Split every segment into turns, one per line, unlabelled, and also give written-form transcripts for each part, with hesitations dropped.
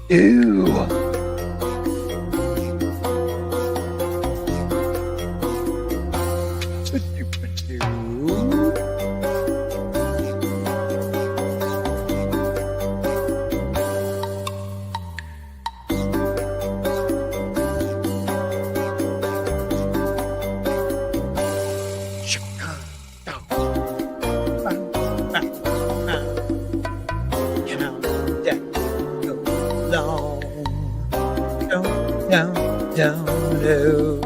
Ew. Down low.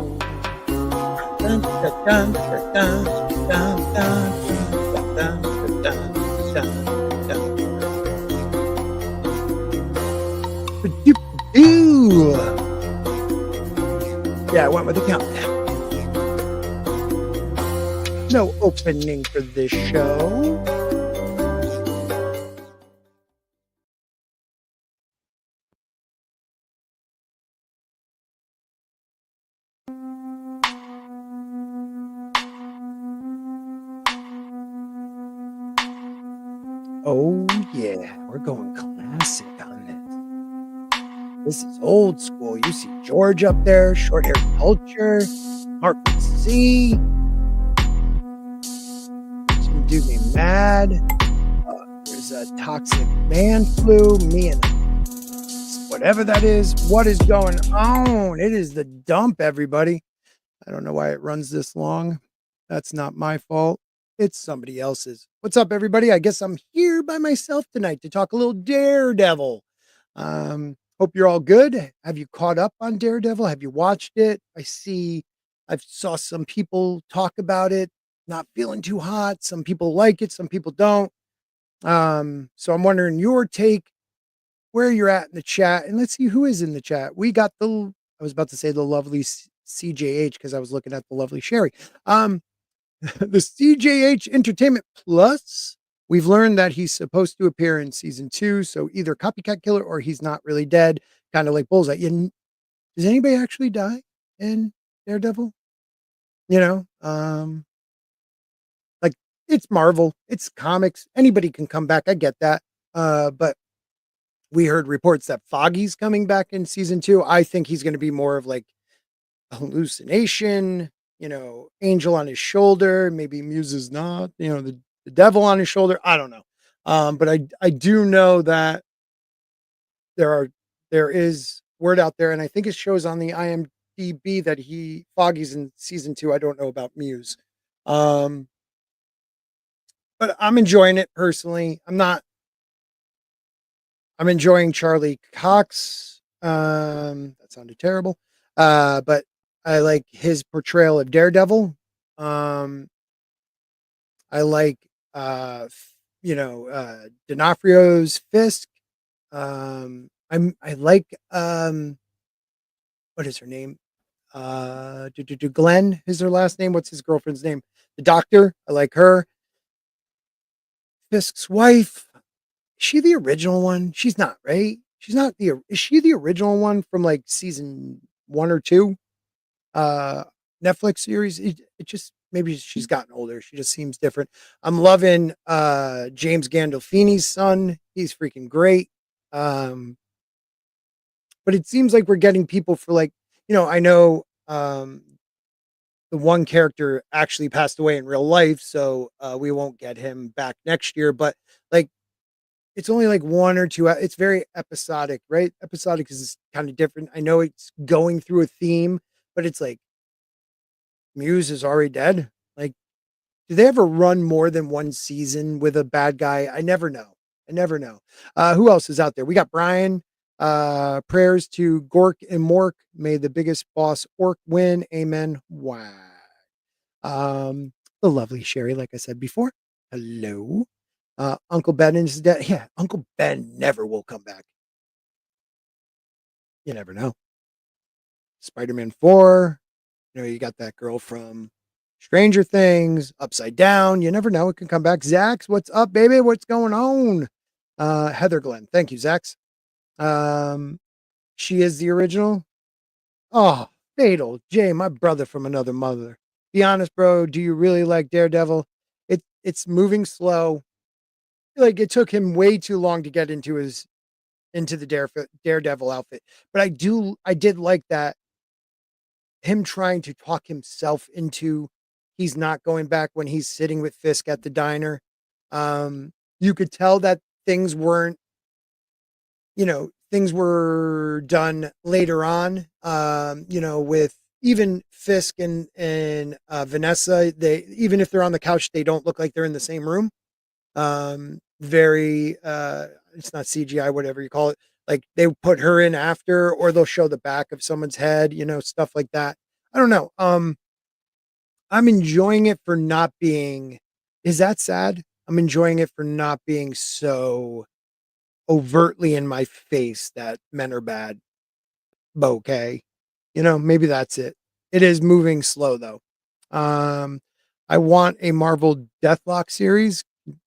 Dun, dun, dun, dun, dun, dun, dun, dun, dun, dun. Ba-doop-a-doo. Yeah, I went with the countdown. No opening for this show. Oh, yeah, we're going classic on this. This is old school. You see George up there, short hair culture, Mark C. Some dude named Mad. There's a toxic man flu. Me and whatever that is. What is going on? It is the dump, everybody. I don't know why it runs this long. That's not my fault. It's somebody else's. What's up, everybody? I guess I'm here by myself tonight to talk a little Daredevil. Hope you're all good. Have you caught up on Daredevil? Have you watched it? I saw some people talk about it, not feeling too hot. Some people like it, some people don't. So I'm wondering your take, where you're at in the chat, and let's see who is in the chat. We got I was about to say the lovely CJH because I was looking at the lovely Sherry. The CJH Entertainment Plus. We've learned that he's supposed to appear in season 2, so either copycat killer or he's not really dead, kind of like Bullseye. Does anybody actually die in Daredevil? Like, it's Marvel, it's comics, anybody can come back. I get that. But we heard reports that Foggy's coming back in season 2. I think he's going to be more of like a hallucination, angel on his shoulder, maybe Muse is not, the devil on his shoulder. I don't know. But I do know that there is word out there, and I think it shows on the IMDb that Foggy's in season 2. I don't know about Muse. But I'm enjoying it personally. I'm enjoying Charlie Cox. That sounded terrible. But I like his portrayal of Daredevil. I like D'Onofrio's Fisk. I like what is her name? Glenn is her last name. What's his girlfriend's name? The doctor. I like her. Fisk's wife. Is she the original one? She's not, right? She's not is she the original one from like season 1 or 2? Netflix series. It just, maybe she's gotten older. She just seems different. I'm loving James Gandolfini's son. He's freaking great. But it seems like we're getting people for like, I know the one character actually passed away in real life, so we won't get him back next year, but like it's only like 1 or 2. It's very episodic, right? Episodic is kind of different. I know it's going through a theme, but it's like Muse is already dead. Like, do they ever run more than one season with a bad guy? I never know. Who else is out there? We got Brian. Prayers to Gork and Mork. May the biggest boss orc win. Amen. Wow. The lovely Sherry, like I said before. Hello. Uncle Ben is dead. Yeah, Uncle Ben never will come back. You never know. Spider-Man 4. You got that girl from Stranger Things, Upside Down. You never know. It can come back. Zax, what's up, baby? What's going on? Heather Glenn. Thank you, Zax. She is the original. Oh, Fatal. Jay, my brother from another mother. Be honest, bro. Do you really like Daredevil? It's moving slow. Like it took him way too long to get into the Daredevil outfit. But I did like that him trying to talk himself into he's not going back when he's sitting with Fisk at the diner. You could tell that things weren't, things were done later on. With even Fisk and Vanessa, they even if they're on the couch, they don't look like they're in the same room. Very it's not CGI, whatever you call it. Like they put her in after, or they'll show the back of someone's head, stuff like that. I don't know. I'm enjoying it for not being is that sad? I'm enjoying it for not being so overtly in my face that men are bad. Okay. Maybe that's it. It is moving slow though. Um, I want a Marvel Deathlock series,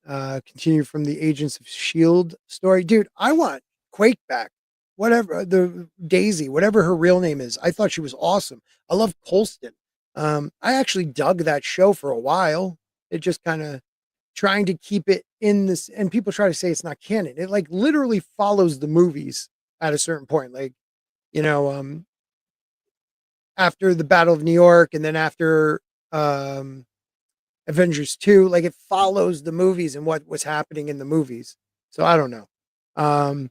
continue from the Agents of Shield story. Dude, I want Quake back. Whatever the Daisy, whatever her real name is. I thought she was awesome. I love Colston. I actually dug that show for a while. It just kind of trying to keep it in this, and people try to say it's not canon. It like literally follows the movies at a certain point. Like, you know, um, after the Battle of New York and then after um Avengers 2, like it follows the movies and what was happening in the movies. So I don't know. Um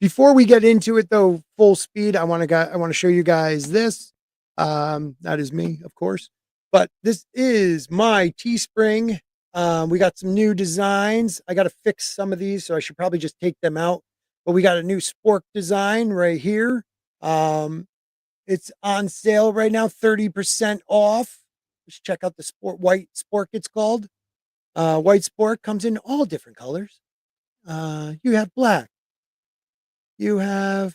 Before we get into it though, full speed, I want to show you guys this. That is me, of course. But this is my Teespring. We got some new designs. I got to fix some of these, so I should probably just take them out. But we got a new spork design right here. Um, it's on sale right now, 30% off. Let's check out the white spork it's called. White spork comes in all different colors. You have black, you have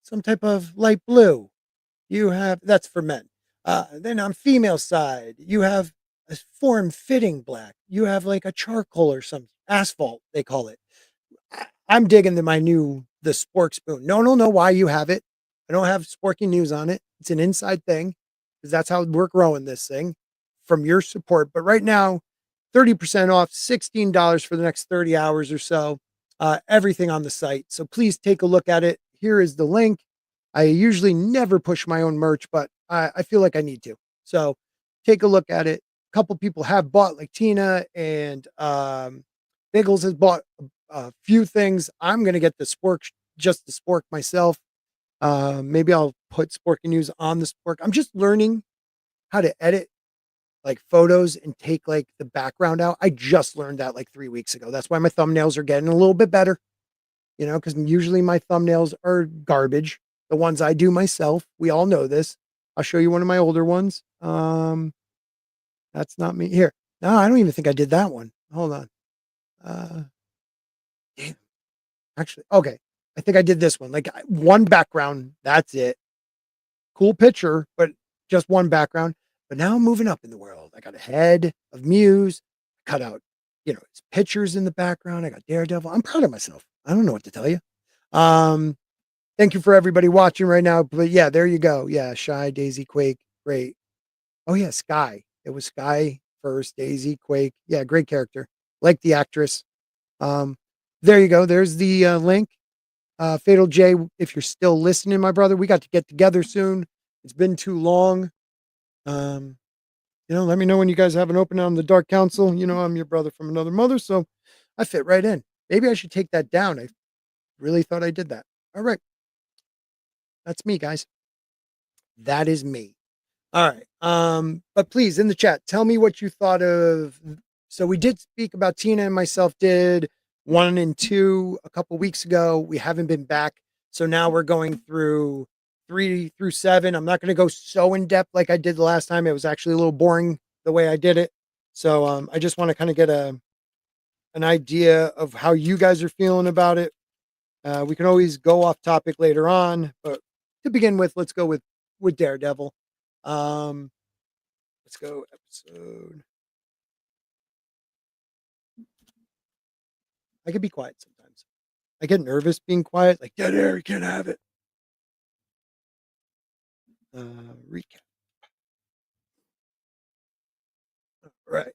some type of light blue. You have that's for men. Then on female side, you have a form fitting black. You have like a charcoal or some asphalt, they call it. I'm digging the spork spoon. No, no, no. Why you have it? I don't have sporky news on it. It's an inside thing because that's how we're growing this thing from your support. But right now, 30% off, $16 for the next 30 hours or so. Everything on the site. So please take a look at it. Here is the link. I usually never push my own merch, but I feel like I need to. So take a look at it. A couple people have bought, like Tina and Biggles has bought a few things. I'm gonna get the spork, just the spork myself. Maybe I'll put Sporky News on the spork. I'm just learning how to edit like photos and take like the background out. I just learned that like 3 weeks ago. That's why my thumbnails are getting a little bit better, because usually my thumbnails are garbage. The ones I do myself. We all know this. I'll show you one of my older ones. That's not me here. No, I don't even think I did that one. Hold on. Uh, damn. Actually, okay. I think I did this one. Like one background. That's it. Cool picture, but just one background. But now I'm moving up in the world. I got a head of Muse, cut out, it's pictures in the background. I got Daredevil. I'm proud of myself. I don't know what to tell you. Um, Thank you for everybody watching right now. But yeah, there you go. Yeah, Shy, Daisy, Quake, great. Oh yeah, Sky. It was Sky first, Daisy, Quake. Yeah, great character. Like the actress. Um, there you go. There's the link. Fatal J, if you're still listening, my brother, we got to get together soon. It's been too long. Um, let me know when you guys have an opening on the Dark Council. I'm your brother from another mother, so I fit right in. Maybe I should take that down. I really thought I did that. All right. That's me, guys. That is me. All right. But please in the chat, tell me what you thought of. So we did speak about Tina and myself did 1 and 2 a couple weeks ago. We haven't been back. So now we're going through 3 through 7. I'm not going to go so in depth like I did the last time. It was actually a little boring the way I did it. So I just want to kind of get an idea of how you guys are feeling about it. We can always go off topic later on, but to begin with, let's go with Daredevil. Let's go episode. I can be quiet sometimes. I get nervous being quiet, like dead air, you can't have it. Recap. right.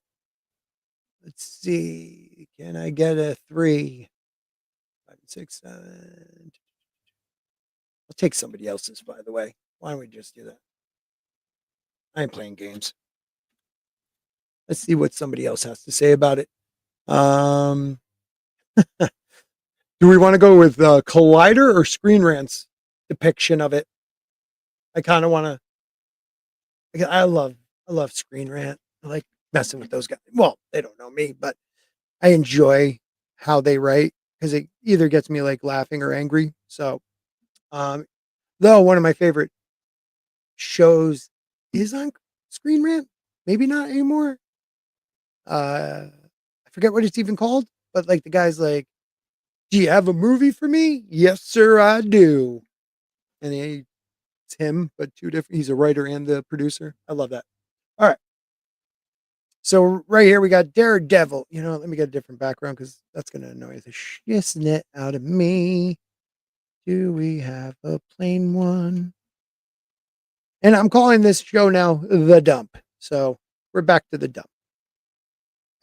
Let's see. Can I get a 3? 5, 6, 7. I'll take somebody else's, by the way. Why don't we just do that? I ain't playing games. Let's see what somebody else has to say about it. Um, do we want to go with Collider or Screen Rant's depiction of it? I kind of want to. I love Screen Rant. I like messing with those guys. Well, they don't know me, but I enjoy how they write because it either gets me like laughing or angry. So, um, though one of my favorite shows is on Screen Rant, maybe not anymore. I forget what it's even called, but like the guy's like, "Do you have a movie for me?" "Yes, sir, I do." And it's him, but two different. He's a writer and the producer. I love that. All right. So right here we got Daredevil. Let me get a different background because that's gonna annoy the shit out of me. Do we have a plain one? And I'm calling this show now The Dump. So we're back to The Dump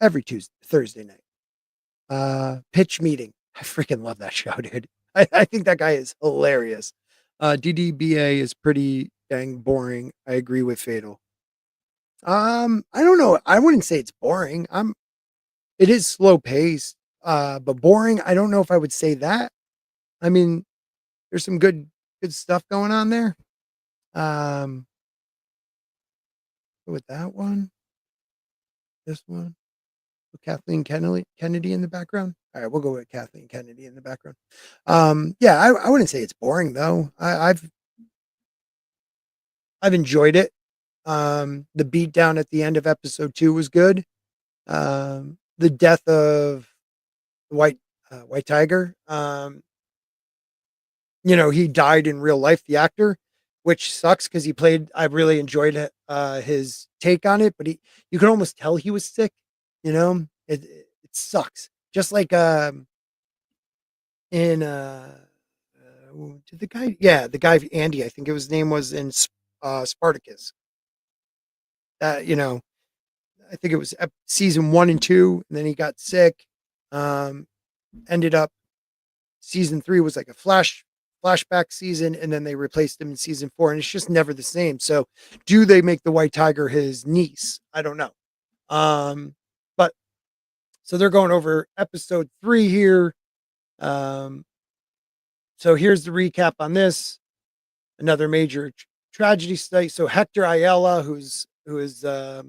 every Thursday night. Pitch meeting. I freaking love that show, dude. I think that guy is hilarious. DDBA is pretty dang boring. I agree with Fatal. I don't know. I wouldn't say it's boring. It is slow paced, but boring. I don't know if I would say that. I mean, there's some good stuff going on there. Um, with that one, this one, with Kathleen Kennedy in the background. All right, we'll go with Kathleen Kennedy in the background. Yeah, I wouldn't say it's boring though. I've enjoyed it. The beatdown at the end of episode 2 was good. The death of the White Tiger. He died in real life, the actor, which sucks because he played. I really enjoyed his take on it, but you could almost tell he was sick. It sucks. Just like in the guy Andy, I think his name was in Spartacus. I think it was season 1 and 2, and then he got sick. Ended up season 3 was like a flashback season, and then they replaced him in season 4, and it's just never the same. So, do they make the White Tiger his niece? I don't know. But so they're going over episode 3 here. So here's the recap on this. Another major tragedy study. So Hector Ayala, who is the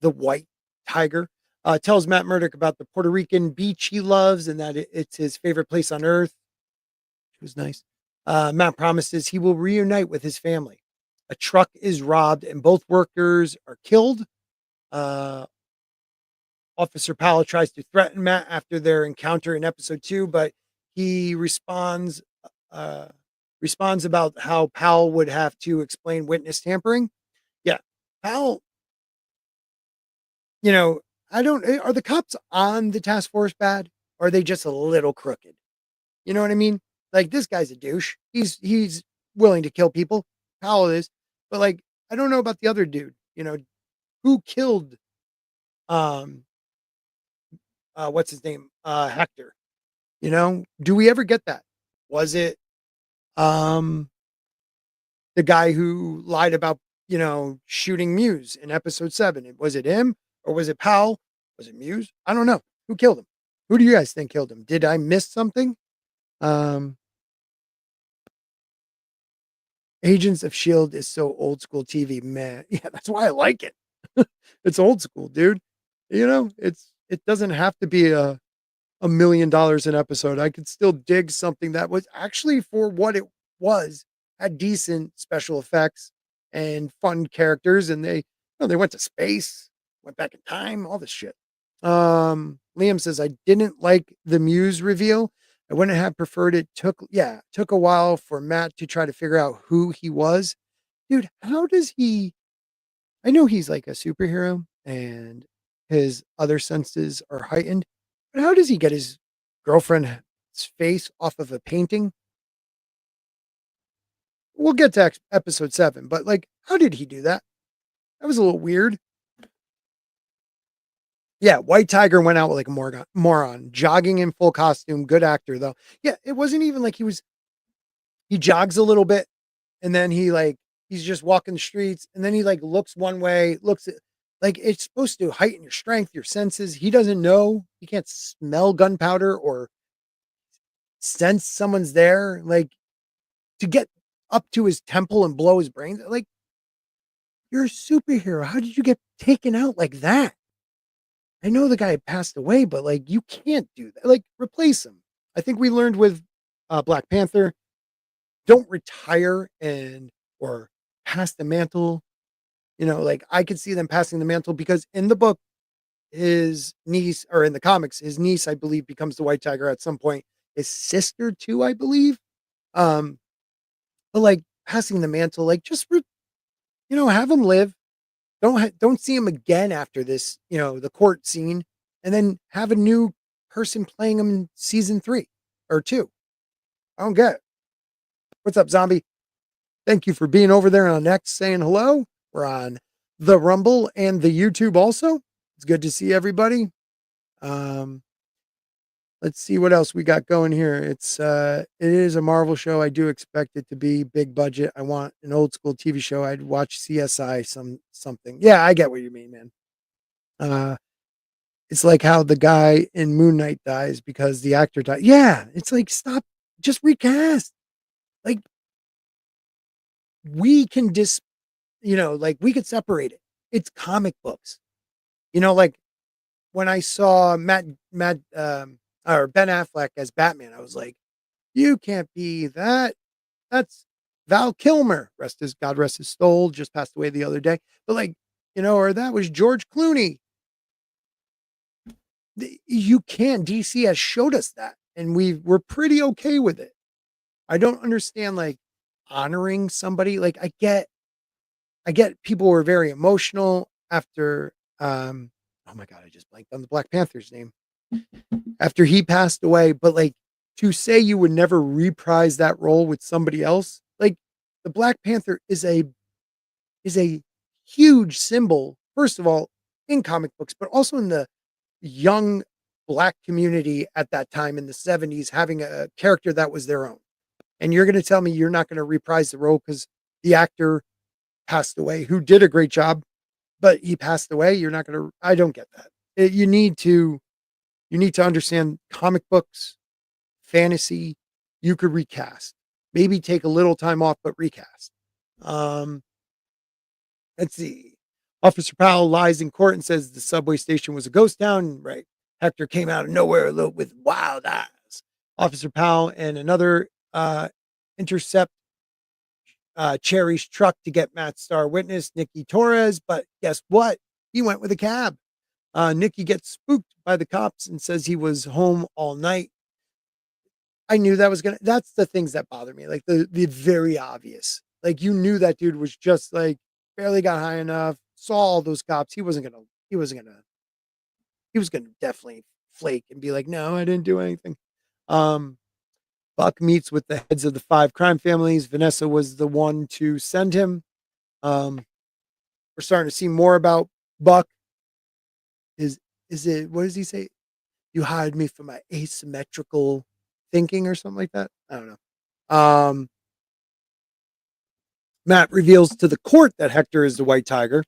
White Tiger, tells Matt Murdock about the Puerto Rican beach he loves and that it's his favorite place on earth. Which was nice. Matt promises he will reunite with his family. A truck is robbed and both workers are killed. Officer Powell tries to threaten Matt after their encounter in episode 2, but he responds about how Powell would have to explain witness tampering. Yeah, Powell. I don't. Are the cops on the task force bad, or are they just a little crooked? You know what I mean? Like this guy's a douche. He's willing to kill people. Powell is, but like I don't know about the other dude. Who killed what's his name? Hector. Do we ever get that? Was it um the guy who lied about, shooting Muse in episode 7? Was it him or was it Powell? Was it Muse? I don't know. Who killed him? Who do you guys think killed him? Did I miss something? Um Agents of Shield is so old school TV, man. Yeah, that's why I like it. It's old school, dude. It doesn't have to be $1 million an episode. I could still dig something that was actually, for what it was, had decent special effects and fun characters, and they went to space, went back in time, all this shit. Liam says I didn't like the Muse reveal. I wouldn't have preferred it. Took a while for Matt to try to figure out who he was. Dude, how does he? I know he's like a superhero and his other senses are heightened, but how does he get his girlfriend's face off of a painting? We'll get to episode 7, but like, how did he do that? That was a little weird. Yeah, White Tiger went out like a moron, jogging in full costume, good actor though. Yeah, it wasn't even like he jogs a little bit and then he's just walking the streets and then he like looks one way, looks at like it's supposed to heighten your strength, your senses. He doesn't know. He can't smell gunpowder or sense someone's there. Like to get up to his temple and blow his brains. Like you're a superhero. How did you get taken out like that? I know the guy passed away, but like you can't do that. Like replace him. I think we learned with Black Panther, don't retire and or pass the mantle. You know, like I could see them passing the mantle because in the book, his niece, or in the comics, his niece, I believe, becomes the White Tiger at some point. His sister too, I believe. Um, but like passing the mantle, like have him live. Don't see him again after this, the court scene, and then have a new person playing him in season 3 or 2. I don't get it. What's up, zombie? Thank you for being over there on X saying hello. We're on the Rumble and the YouTube also. It's good to see everybody. Um, let's see what else we got going here. It is a Marvel show. I do expect it to be big budget. I want an old school TV show. I'd watch CSI something. Yeah, I get what you mean, man. It's like how the guy in Moon Knight dies because the actor died. Yeah, it's like stop, just recast. Like we can like we could separate it. It's comic books. Like when I saw Matt or Ben Affleck as Batman, I was like, you can't be that. That's Val Kilmer. God rest his soul, just passed away the other day. But like, or that was George Clooney. You can't. DC has showed us that, and we're pretty okay with it. I don't understand like honoring somebody. Like I get people were very emotional after oh my god, I just blanked on the Black Panther's name. After he passed away, but like to say you would never reprise that role with somebody else, like the Black Panther is a huge symbol, first of all, in comic books, but also in the young black community at that time in the 70s, having a character that was their own. And you're going to tell me you're not going to reprise the role because the actor passed away, who did a great job, but he passed away. You're not going to, I don't get that. You need to understand comic books, fantasy, you could recast. Maybe take a little time off, but recast. Um, let's see. Officer Powell lies in court and says the subway station was a ghost town. Right. Hector came out of nowhere with wild eyes. Officer Powell and another intercept Cherry's truck to get Matt's star witness, Nikki Torres. But guess what? He went with a cab. Nikki gets spooked by the cops and says he was home all night. I knew that's the things that bother me. Like the very obvious. Like you knew that dude was just like barely got high enough, saw all those cops. He was gonna definitely flake and be like, no, I didn't do anything. Um, Buck meets with the heads of the 5 crime families. Vanessa was the one to send him. We're starting to see more about Buck. Is it, what does he say? You hired me for my asymmetrical thinking or something like that. I don't know. Matt reveals to the court that Hector is the White Tiger.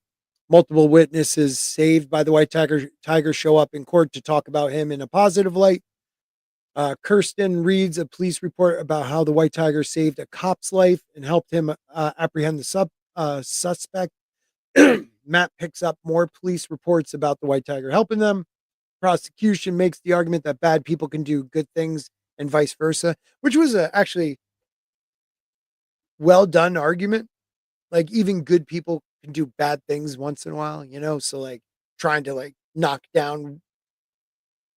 Multiple witnesses saved by the White Tiger show up in court to talk about him in a positive light. Kirsten reads a police report about how the White Tiger saved a cop's life and helped him apprehend the suspect. Matt picks up more police reports about the White Tiger helping them. Prosecution makes the argument that bad people can do good things and vice versa, which was a actually well done argument. Like even good people can do bad things once in a while, So like trying to like knock down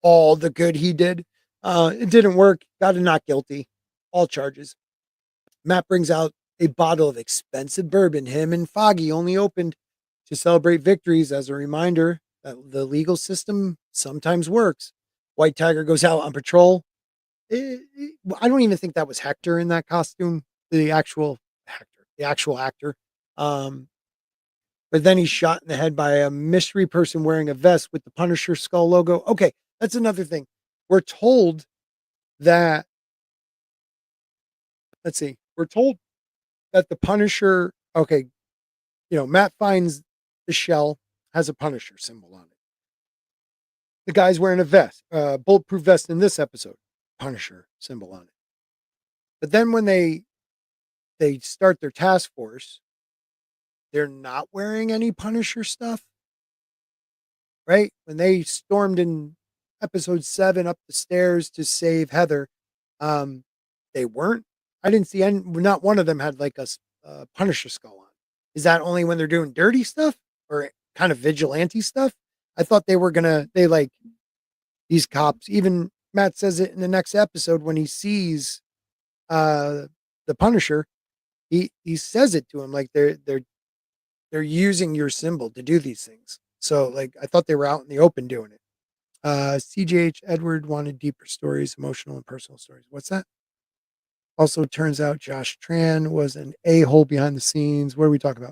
all the good he did. It didn't work. Got him not guilty. All charges. Matt brings out a bottle of expensive bourbon him and Foggy only opened to celebrate victories as a reminder that the legal system sometimes works. White Tiger goes out on patrol. I don't even think that was Hector in that costume. The actual Hector, the actual actor. but then he's shot in the head by a mystery person wearing a vest with the Punisher skull logo. Okay, that's another thing. We're told that, let's see, we're told that the Punisher, okay, Matt finds the shell has a Punisher symbol on it. The guy's wearing a vest, bulletproof vest in this episode, Punisher symbol on it. But then when they start their task force, they're not wearing any Punisher stuff, right? When they stormed in episode 7 up the stairs to save Heather, um, they weren't. I didn't see any. Not one of them had like a Punisher skull on. Is that only when they're doing dirty stuff or kind of vigilante stuff? I thought they were gonna. They like these cops. Even Matt says it in the next episode when he sees uh the Punisher. He says it to him like they're using your symbol to do these things. So like I thought they were out in the open doing it. CJH Edward wanted deeper stories, emotional and personal stories. What's that? Also turns out Josh Tran was an a-hole behind the scenes. What are we talking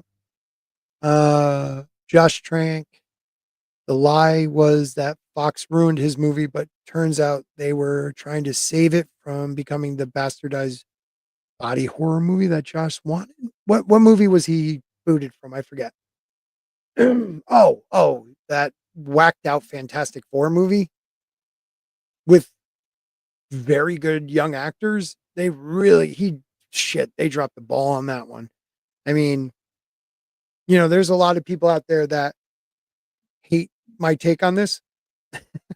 about? Josh Trank. The lie was that Fox ruined his movie, but turns out they were trying to save it from becoming the bastardized body horror movie that Josh wanted. What movie was he booted from? I forget. That whacked out Fantastic Four movie with very good young actors. They dropped the ball on that one. I mean, there's a lot of people out there that hate my take on this,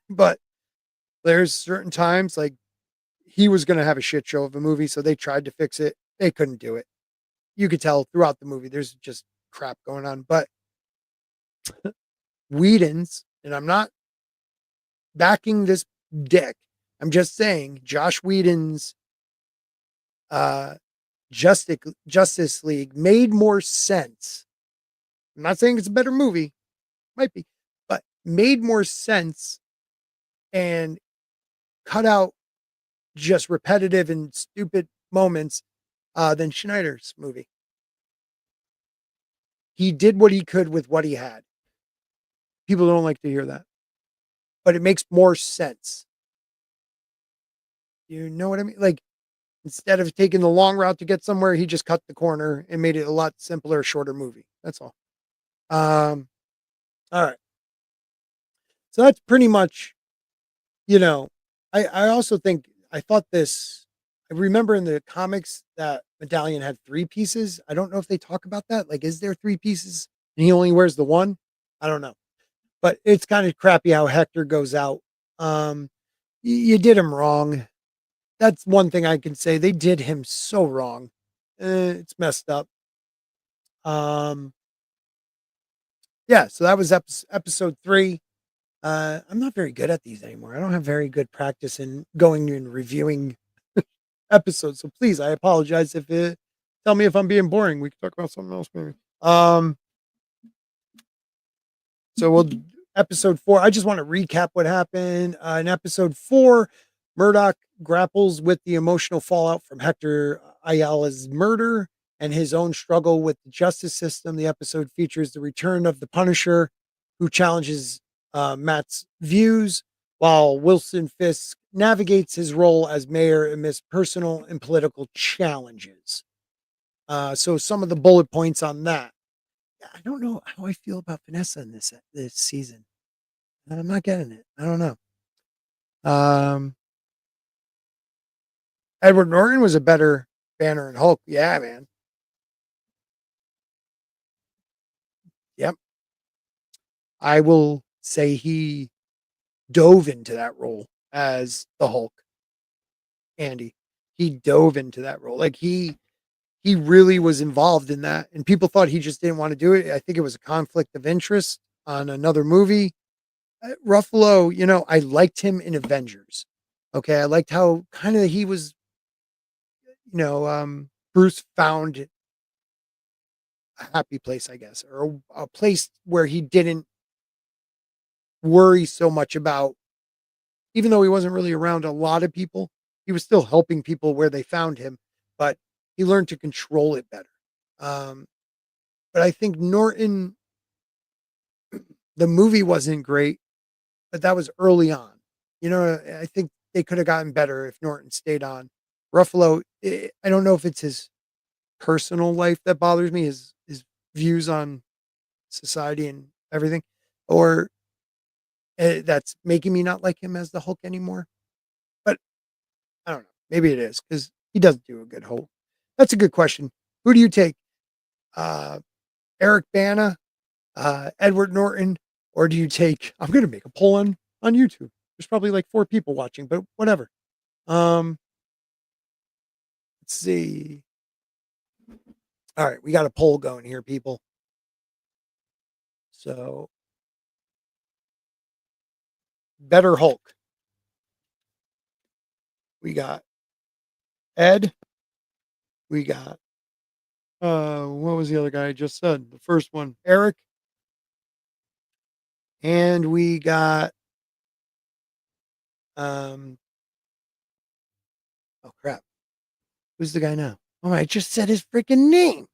but there's certain times like he was going to have a shit show of a movie, so they tried to fix it. They couldn't do it. You could tell throughout the movie there's just crap going on, but Whedon's, and I'm not backing this dick. I'm just saying Josh Whedon's Justice League made more sense. I'm not saying it's a better movie, might be, but made more sense and cut out just repetitive and stupid moments than Schneider's movie. He did what he could with what he had. People don't like to hear that, but it makes more sense. You know what I mean? Like, instead of taking the long route to get somewhere, he just cut the corner and made it a lot simpler, shorter movie. That's all. All right. So that's pretty much, I also think I thought this. I remember in the comics that Medallion had 3 pieces. I don't know if they talk about that. Like, is there 3 pieces and he only wears the one? I don't know. But it's kind of crappy how Hector goes out. You did him wrong. That's one thing I can say. They did him so wrong. It's messed up. Yeah, so that was episode 3. I'm not very good at these anymore. I don't have very good practice in going and reviewing episodes. So please, I apologize tell me if I'm being boring. We can talk about something else maybe. So we'll episode 4. I just want to recap what happened. In episode 4, Murdoch grapples with the emotional fallout from Hector Ayala's murder and his own struggle with the justice system. The episode features the return of the Punisher, who challenges Matt's views, while Wilson Fisk navigates his role as mayor amidst personal and political challenges. So some of the bullet points on that. I don't know how I feel about Vanessa in this season. I'm not getting it. I don't know. Edward Norton was a better Banner and Hulk. Yeah, man. Yep. I will say he dove into that role as the Hulk. Andy. He dove into that role. Like he really was involved in that. And people thought he just didn't want to do it. I think it was a conflict of interest on another movie. Ruffalo, I liked him in Avengers. Okay. I liked how kind of he was, Bruce found a happy place, I guess, or a place where he didn't worry so much about, even though he wasn't really around a lot of people, he was still helping people where they found him, but he learned to control it better. But I think Norton The movie wasn't great, but that was early on. You know, I think they could have gotten better if Norton stayed on. Ruffalo, I don't know if it's his personal life that bothers me, his views on society and everything, or that's making me not like him as the Hulk anymore. But I don't know. Maybe it is because he doesn't do a good Hulk. That's a good question. Who do you take? Uh, Eric Bana, Edward Norton, or do you take? I'm going to make a poll on YouTube. There's probably like 4 people watching, but whatever. Um, let's see. All right, we got a poll going here, people. So, better Hulk. We got Ed. We got what was the other guy I just said? The first one, Eric, and we got um oh crap. Who's the guy now? Oh, I just said his freaking name.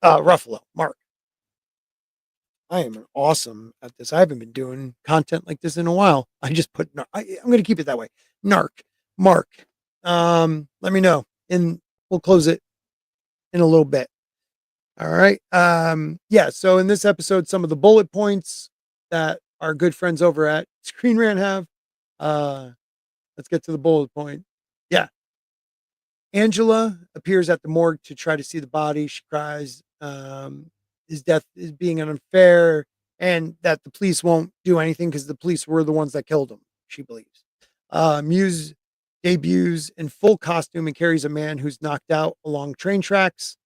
Ruffalo, Mark. I am awesome at this. I haven't been doing content like this in a while. I just put I'm going to keep it that way. Narc, Mark. Let me know, and we'll close it in a little bit. All right. Yeah. So in this episode, some of the bullet points that our good friends over at Screen Rant have. Uh, let's get to the bullet point. Yeah. Angela appears at the morgue to try to see the body. She cries. His death is being unfair, and that the police won't do anything because the police were the ones that killed him, she believes. Muse debuts in full costume and carries a man who's knocked out along train tracks.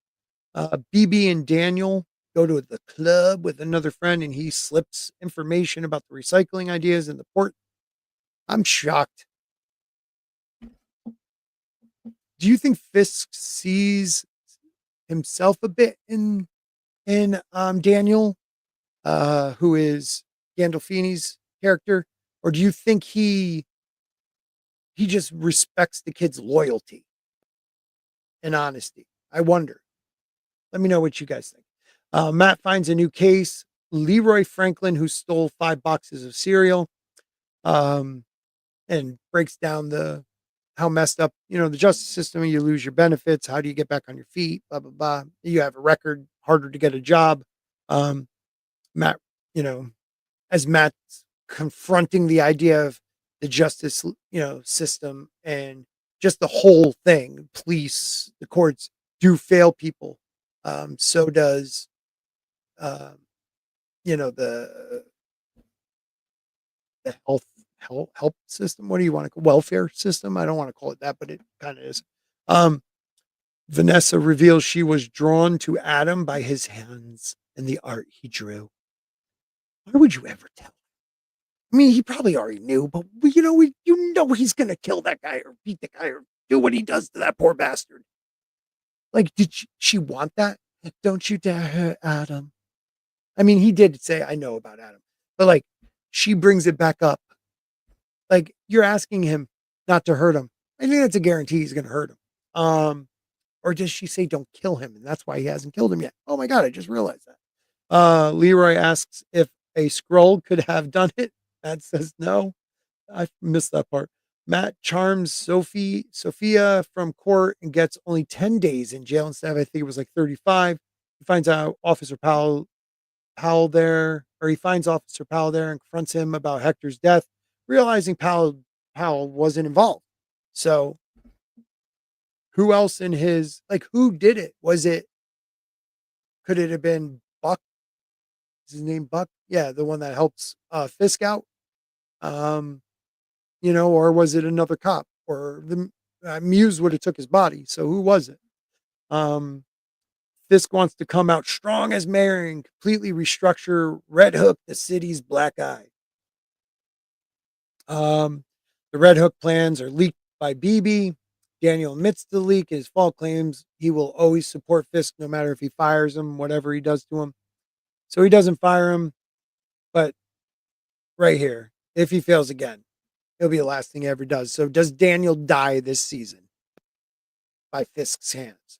BB and Daniel go to the club with another friend, and he slips information about the recycling ideas in the port. I'm shocked. Do you think Fisk sees himself a bit in Daniel, who is Gandolfini's character, or do you think he just respects the kid's loyalty and honesty? I wonder. Let me know what you guys think. Matt finds a new case. Leroy Franklin, who stole 5 boxes of cereal, um, and breaks down the how messed up, the justice system. You lose your benefits. How do you get back on your feet? Blah blah blah. You have a record, harder to get a job. Um, Matt, as Matt's confronting the idea of the justice, system and just the whole thing, police, the courts do fail people. So does, um, the help system. What do you want to call welfare system? I don't want to call it that, but it kind of is. Um, Vanessa reveals she was drawn to Adam by his hands and the art he drew. Why would you ever tell? I mean, he probably already knew, but he's gonna kill that guy or beat the guy or do what he does to that poor bastard. Like, did she want that? Like, don't you dare hurt Adam. I mean, he did say, I know about Adam, but like, she brings it back up. Like, you're asking him not to hurt him. I think that's a guarantee he's gonna hurt him. Or does she say don't kill him, and that's why he hasn't killed him yet? Oh my god, I just realized that. Leroy asks if a scroll could have done it. Matt says no. I missed that part. Matt charms Sophia from court and gets only 10 days in jail instead of, I think it was like 35. He finds out Powell there, or he finds Officer Powell there and confronts him about Hector's death, realizing Powell wasn't involved. So who else who did it? Could it have been Buck? Is his name Buck? Yeah, the one that helps Fisk out. Or was it another cop? Or the Muse would have took his body. So who was it? Fisk wants to come out strong as mayor and completely restructure Red Hook, the city's black eye. The Red Hook plans are leaked by BB. Daniel admits to the leak. His fault claims he will always support Fisk no matter if he fires him, whatever he does to him. So he doesn't fire him. But right here, if he fails again, it'll be the last thing he ever does. So does Daniel die this season by Fisk's hands?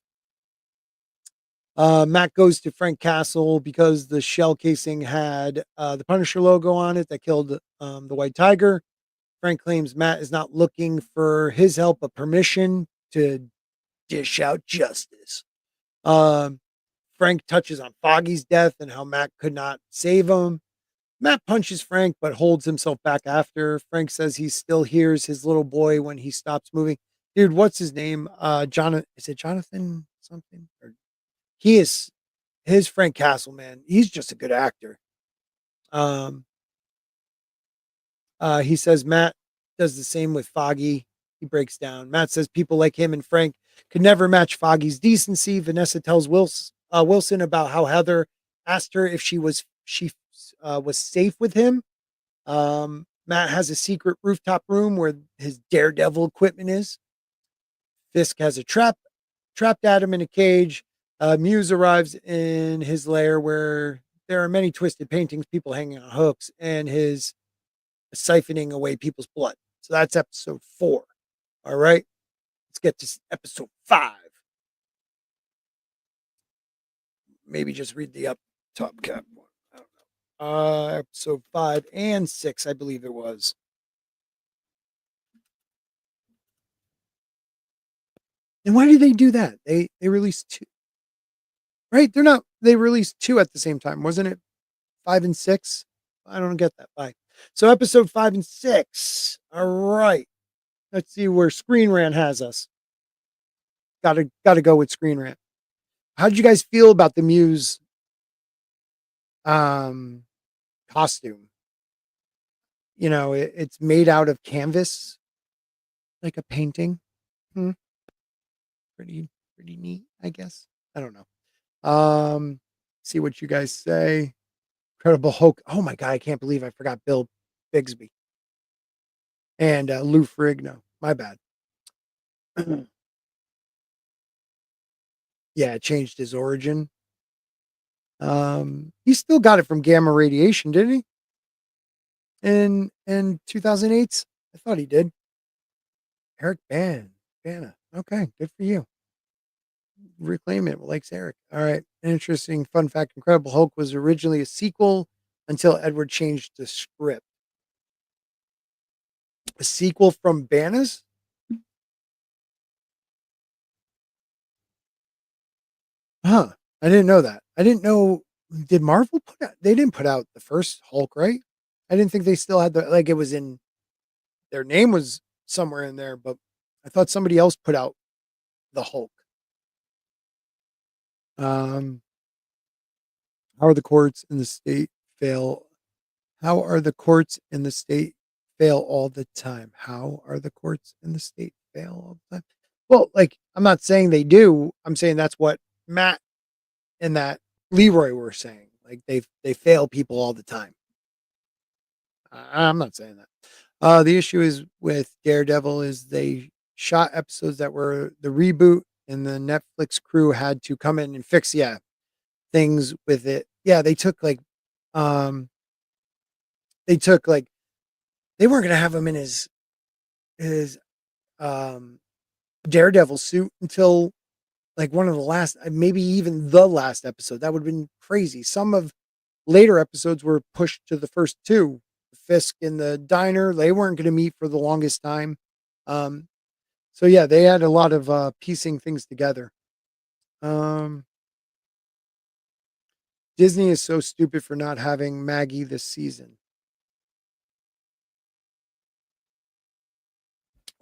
Matt goes to Frank Castle because the shell casing had the Punisher logo on it that killed the White Tiger. Frank claims Matt is not looking for his help, but permission to dish out justice. Um, Frank touches on Foggy's death and how Matt could not save him. Matt punches Frank, but holds himself back after. Frank says he still hears his little boy when he stops moving. Dude, what's his name? Jonathan. Is it Jonathan something? Or he is his Frank Castle, man. He's just a good actor. Um, he says Matt does the same with Foggy. He breaks down. Matt says people like him and Frank could never match Foggy's decency. Vanessa tells Wilson about how Heather asked her if she was safe with him. Matt has a secret rooftop room where his Daredevil equipment is. Fisk has a trapped Adam in a cage. Muse arrives in his lair where there are many twisted paintings, people hanging on hooks, and his siphoning away people's blood. So that's episode 4. All right. Let's get to episode 5. Maybe just read the up top cap one. I don't know. Episode 5 and 6, I believe it was. And why did they do that? They released 2. Right? They released 2 at the same time. Wasn't it 5 and 6? I don't get that. Bye. So episode 5 and 6. All right. Let's see where Screen Rant has us. Gotta go with Screen Rant. How did you guys feel about the Muse costume? You know, it's made out of canvas, like a painting. Pretty neat, I guess. I don't know. See what you guys say. Incredible Hulk. Oh my god, I can't believe I forgot Bill Bixby and Lou Ferrigno. My bad. Yeah, it changed his origin. He still got it from gamma radiation, didn't he? In 2008? I thought he did. Eric Bana. Okay, good for you. Reclaim it likes Eric. All right. Interesting fun fact. Incredible Hulk was originally a sequel until Edward changed the script. A sequel from Bana's? Huh. I didn't know that. I didn't know. Did Marvel put out? They didn't put out the first Hulk, right? I didn't think they still had the, like, it was in, their name was somewhere in there, but I thought somebody else put out the Hulk. How are the courts in the state fail? How are the courts in the state fail all the time? How are the courts in the state fail all the time? Well, like, I'm not saying they do. I'm saying that's what Matt and that Leroy were saying. Like, they fail people all the time. I'm not saying that. The issue is with Daredevil is they shot episodes that were the reboot, and the Netflix crew had to come in and fix things with it. Yeah, they took like they took like they weren't gonna have him in his Daredevil suit until like one of the last, maybe even the last episode. That would have been crazy. Some of later episodes were pushed to the first 2. Fisk in the diner, they weren't going to meet for the longest time. So yeah, they had a lot of piecing things together. Disney is so stupid for not having Maggie this season.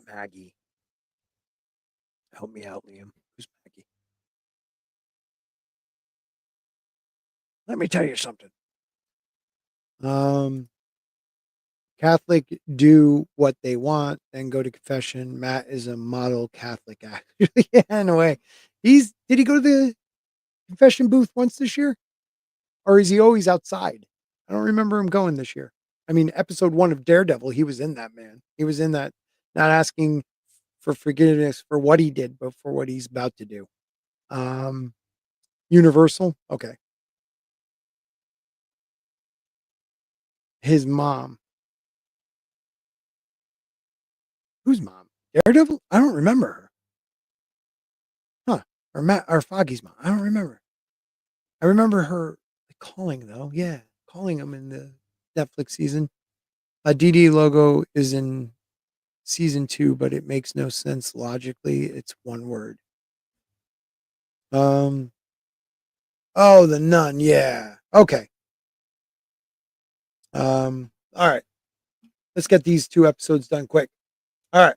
Maggie. Help me out, Liam. Who's Maggie? Let me tell you something. Catholic do what they want, then go to confession. Matt is a model Catholic, actually. Yeah, in a way. Did he go to the confession booth once this year? Or is he always outside? I don't remember him going this year. I mean, episode 1 of Daredevil, he was in that, man. He was in that, not asking for forgiveness for what he did, but for what he's about to do. Universal, okay. His mom. Whose mom? Daredevil? I don't remember her. Huh. Or Matt or Foggy's mom. I don't remember. I remember her calling though. Yeah, calling him in the Netflix season. A DD logo is in season 2, but it makes no sense logically. It's one word. Um. Oh, the nun. Yeah. Okay. All right. Let's get these 2 episodes done quick. All right.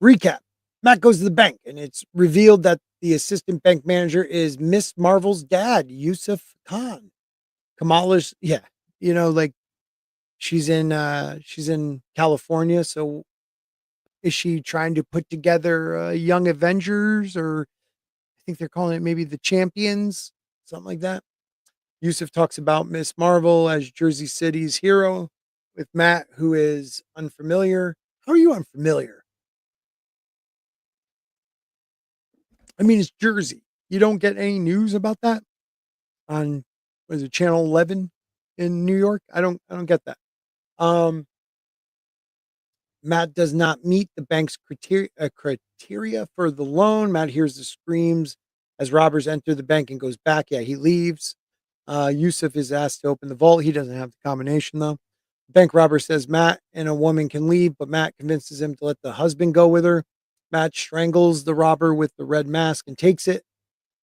Recap. Matt goes to the bank, and it's revealed that the assistant bank manager is Miss Marvel's dad, Yusuf Khan. Kamala's, yeah, like she's in California. So is she trying to put together Young Avengers, or I think they're calling it maybe the Champions, something like that. Yusuf talks about Miss Marvel as Jersey City's hero with Matt, who is unfamiliar. How are you unfamiliar? I mean, it's Jersey. You don't get any news about that on, was it Channel 11 in New York? I don't get that. Um, Matt does not meet the bank's criteria for the loan. Matt hears the screams as robbers enter the bank and goes back. Yeah, he leaves. Yusuf is asked to open the vault. He doesn't have the combination though. The bank robber says Matt and a woman can leave, but Matt convinces him to let the husband go with her. Matt strangles the robber with the red mask and takes it.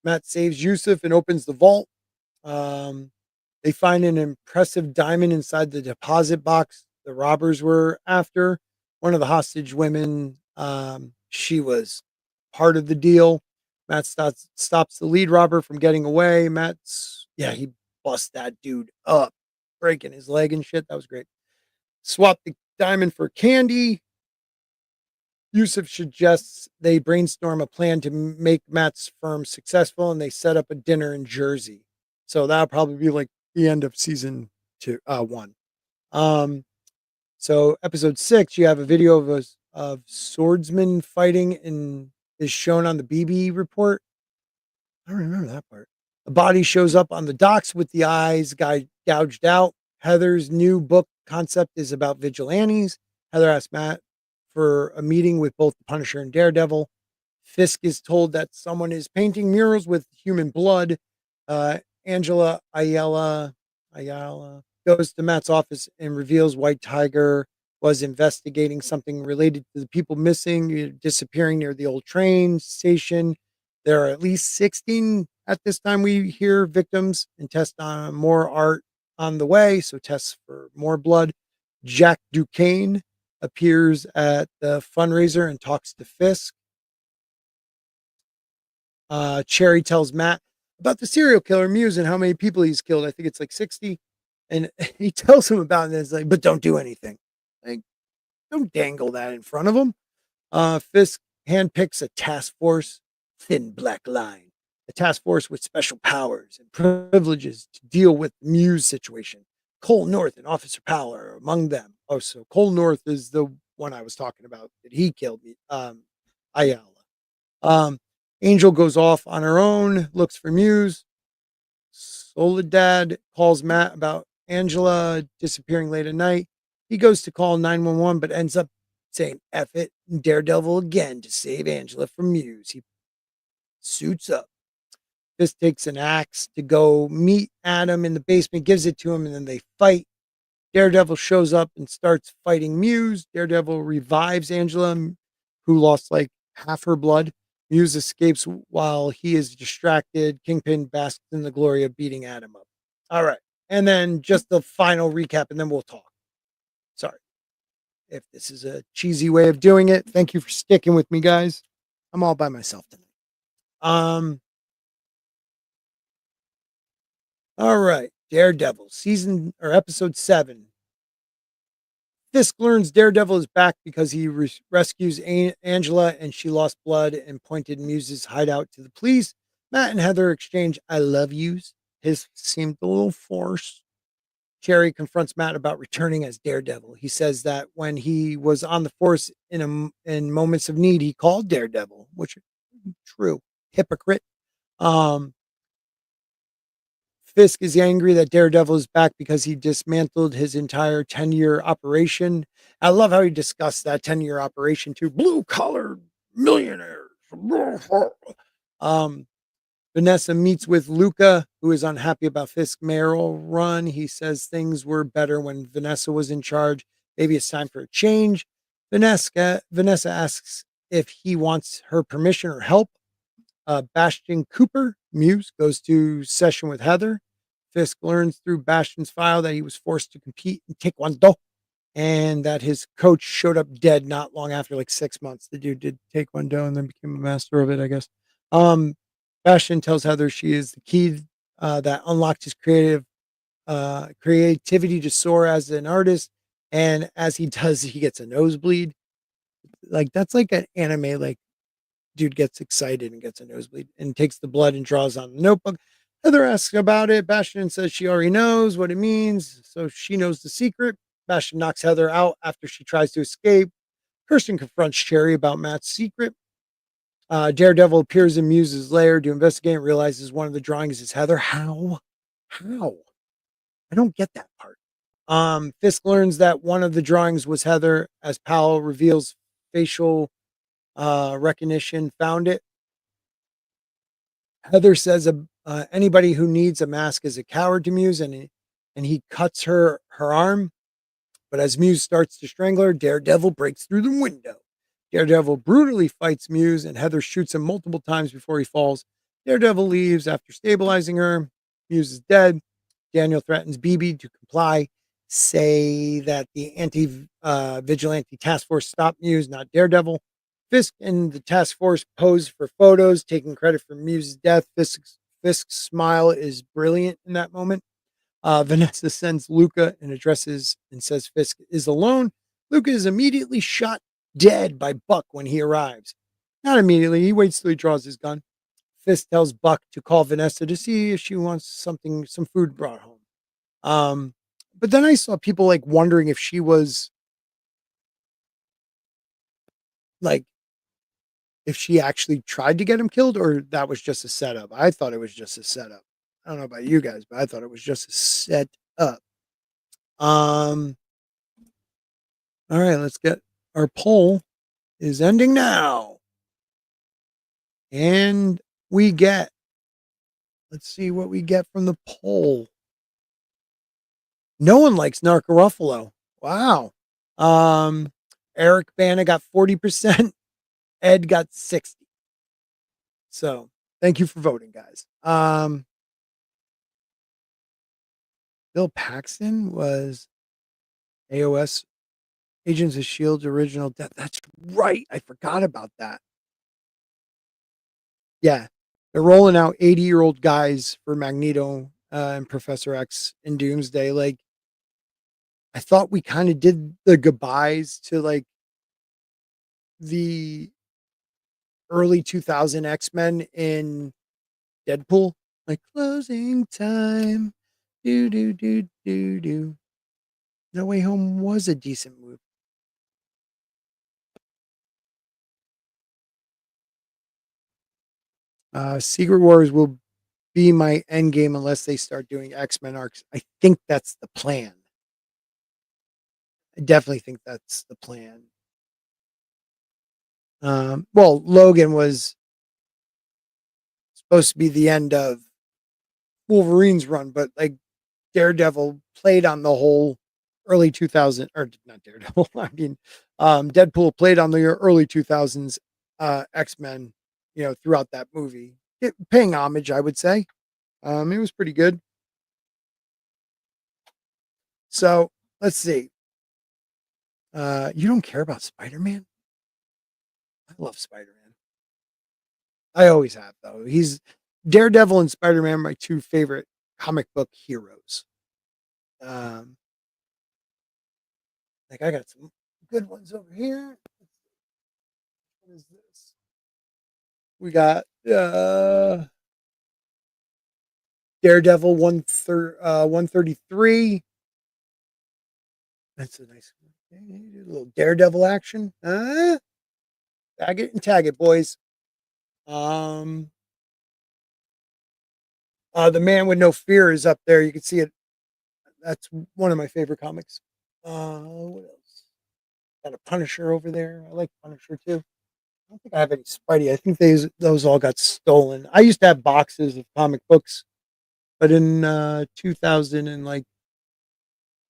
Matt saves Yusuf and opens the vault. Um, they find an impressive diamond inside the deposit box the robbers were after. One of the hostage women, she was part of the deal. Matt stops the lead robber from getting away. Yeah, he busts that dude up, breaking his leg and shit. That was great. Swap the diamond for candy. Yusuf suggests they brainstorm a plan to make Matt's firm successful, and they set up a dinner in Jersey. So that'll probably be like the end of season 1. Um, so episode 6, you have a video of swordsmen fighting and is shown on the BB report. I don't remember that part. A body shows up on the docks with the eyes gouged out. Heather's new book concept is about vigilantes. Heather asks Matt for a meeting with both the Punisher and Daredevil. Fisk is told that someone is painting murals with human blood. Angela Ayala goes to Matt's office and reveals White Tiger was investigating something related to the people missing, disappearing near the old train station. There are at least 16 at this time we hear victims, and test on more art on the way. So tests for more blood. Jack Duquesne appears at the fundraiser and talks to Fisk. Cherry tells Matt about the serial killer Muse and how many people he's killed. I think it's like 60. And he tells him about it. And it's like, but don't do anything. Like, don't dangle that in front of him. Fisk handpicks a task force, thin black line, a task force with special powers and privileges to deal with the Muse situation. Cole North and Officer Powell are among them. Oh, so Cole North is the one I was talking about that he killed me. Ayala. Angel goes off on her own, looks for Muse. Soledad calls Matt about Angela disappearing late at night. He goes to call 911, but ends up saying F it and Daredevil again to save Angela from Muse. He suits up. This takes an axe to go meet Adam in the basement, gives it to him, and then they fight. Daredevil shows up and starts fighting Muse. Daredevil revives Angela, who lost like half her blood. Muse escapes while he is distracted. Kingpin basks in the glory of beating Adam up. All right. And then just the final recap, and then we'll talk. Sorry if this is a cheesy way of doing it. Thank you for sticking with me, guys. I'm all by myself tonight. All right. Daredevil, season or episode 7. Fisk learns Daredevil is back because he rescues Angela and she lost blood and pointed Muse's hideout to the police. Matt and Heather exchange I love yous. His seemed a little forced. Cherry confronts Matt about returning as Daredevil. He says that when he was on the force in moments of need, he called Daredevil, which is true. Hypocrite. Fisk is angry that Daredevil is back because he dismantled his entire 10-year operation. I love how he discussed that 10-year operation too. Blue collar millionaires. Vanessa meets with Luca, who is unhappy about Fisk's mayoral run. He says things were better when Vanessa was in charge. Maybe it's time for a change. Vanessa asks if he wants her permission or help. Bastion Cooper, Muse, goes to session with Heather. Fisk learns through Bastion's file that he was forced to compete in Taekwondo and that his coach showed up dead not long after, like 6 months. The dude did Taekwondo and then became a master of it, I guess. Um, Bastion tells Heather she is the key that unlocked his creativity to soar as an artist. And as he does, he gets a nosebleed. Like that's like an anime, like dude gets excited and gets a nosebleed and takes the blood and draws on the notebook. Heather asks about it. Bastion says she already knows what it means, so she knows the secret. Bastion knocks Heather out after she tries to escape. Kirsten confronts Cherry about Matt's secret. Daredevil appears in Muse's lair to investigate and realizes one of the drawings is Heather. How? How? I don't get that part. Fisk learns that one of the drawings was Heather as Powell reveals facial recognition found it. Heather says anybody who needs a mask is a coward to Muse, and he cuts her arm. But as Muse starts to strangle her, Daredevil breaks through the window. Daredevil brutally fights Muse, and Heather shoots him multiple times before he falls. Daredevil leaves after stabilizing her. Muse is dead. Daniel threatens BB to comply, say that the anti-vigilante task force stopped Muse, not Daredevil. Fisk and the task force pose for photos, taking credit for Muse's death. Fisk's smile is brilliant in that moment. Vanessa sends Luca and addresses and says Fisk is alone. Luca is immediately shot dead by Buck when he arrives. Not immediately, he waits till he draws his gun. Fisk tells Buck to call Vanessa to see if she wants some food brought home. But then I saw people like wondering if she was like, if she actually tried to get him killed or that was just a setup. I thought it was just a setup. I don't know about you guys, but I thought it was just a set up. Um, all right, let's get our poll is ending now. And we get, let's see what we get from the poll. No one likes Narco Ruffalo. Wow. Eric Bana got 40%. Ed got 60. So thank you for voting, guys. Bill Paxton was AOS Agents of Shield's original death. That's right. I forgot about that. Yeah. They're rolling out 80-year-old guys for Magneto and Professor X in Doomsday. Like, I thought we kind of did the goodbyes to like the early 2000 X-Men in Deadpool. Like closing time. Do do do do do. No Way Home was a decent movie. Secret Wars will be my end game unless they start doing X-Men arcs. I think that's the plan. I definitely think that's the plan. Well, Logan was supposed to be the end of Wolverine's run, but like Daredevil played on the whole early 2000 or not Daredevil. I mean, Deadpool played on the early 2000s X-Men, throughout that movie, paying homage, I would say. It was pretty good. So let's see. You don't care about Spider-Man? I love Spider-Man. I always have, though. He's Daredevil and Spider-Man are my two favorite comic book heroes. Um, like I got some good ones over here. What is this? We got Daredevil 133. That's a nice little Daredevil action. Tag it and tag it, boys. The Man with No Fear is up there. You can see it. That's one of my favorite comics. What else? Got a Punisher over there. I like Punisher too. I don't think I have any Spidey. I think those all got stolen. I used to have boxes of comic books, but in 2000 and like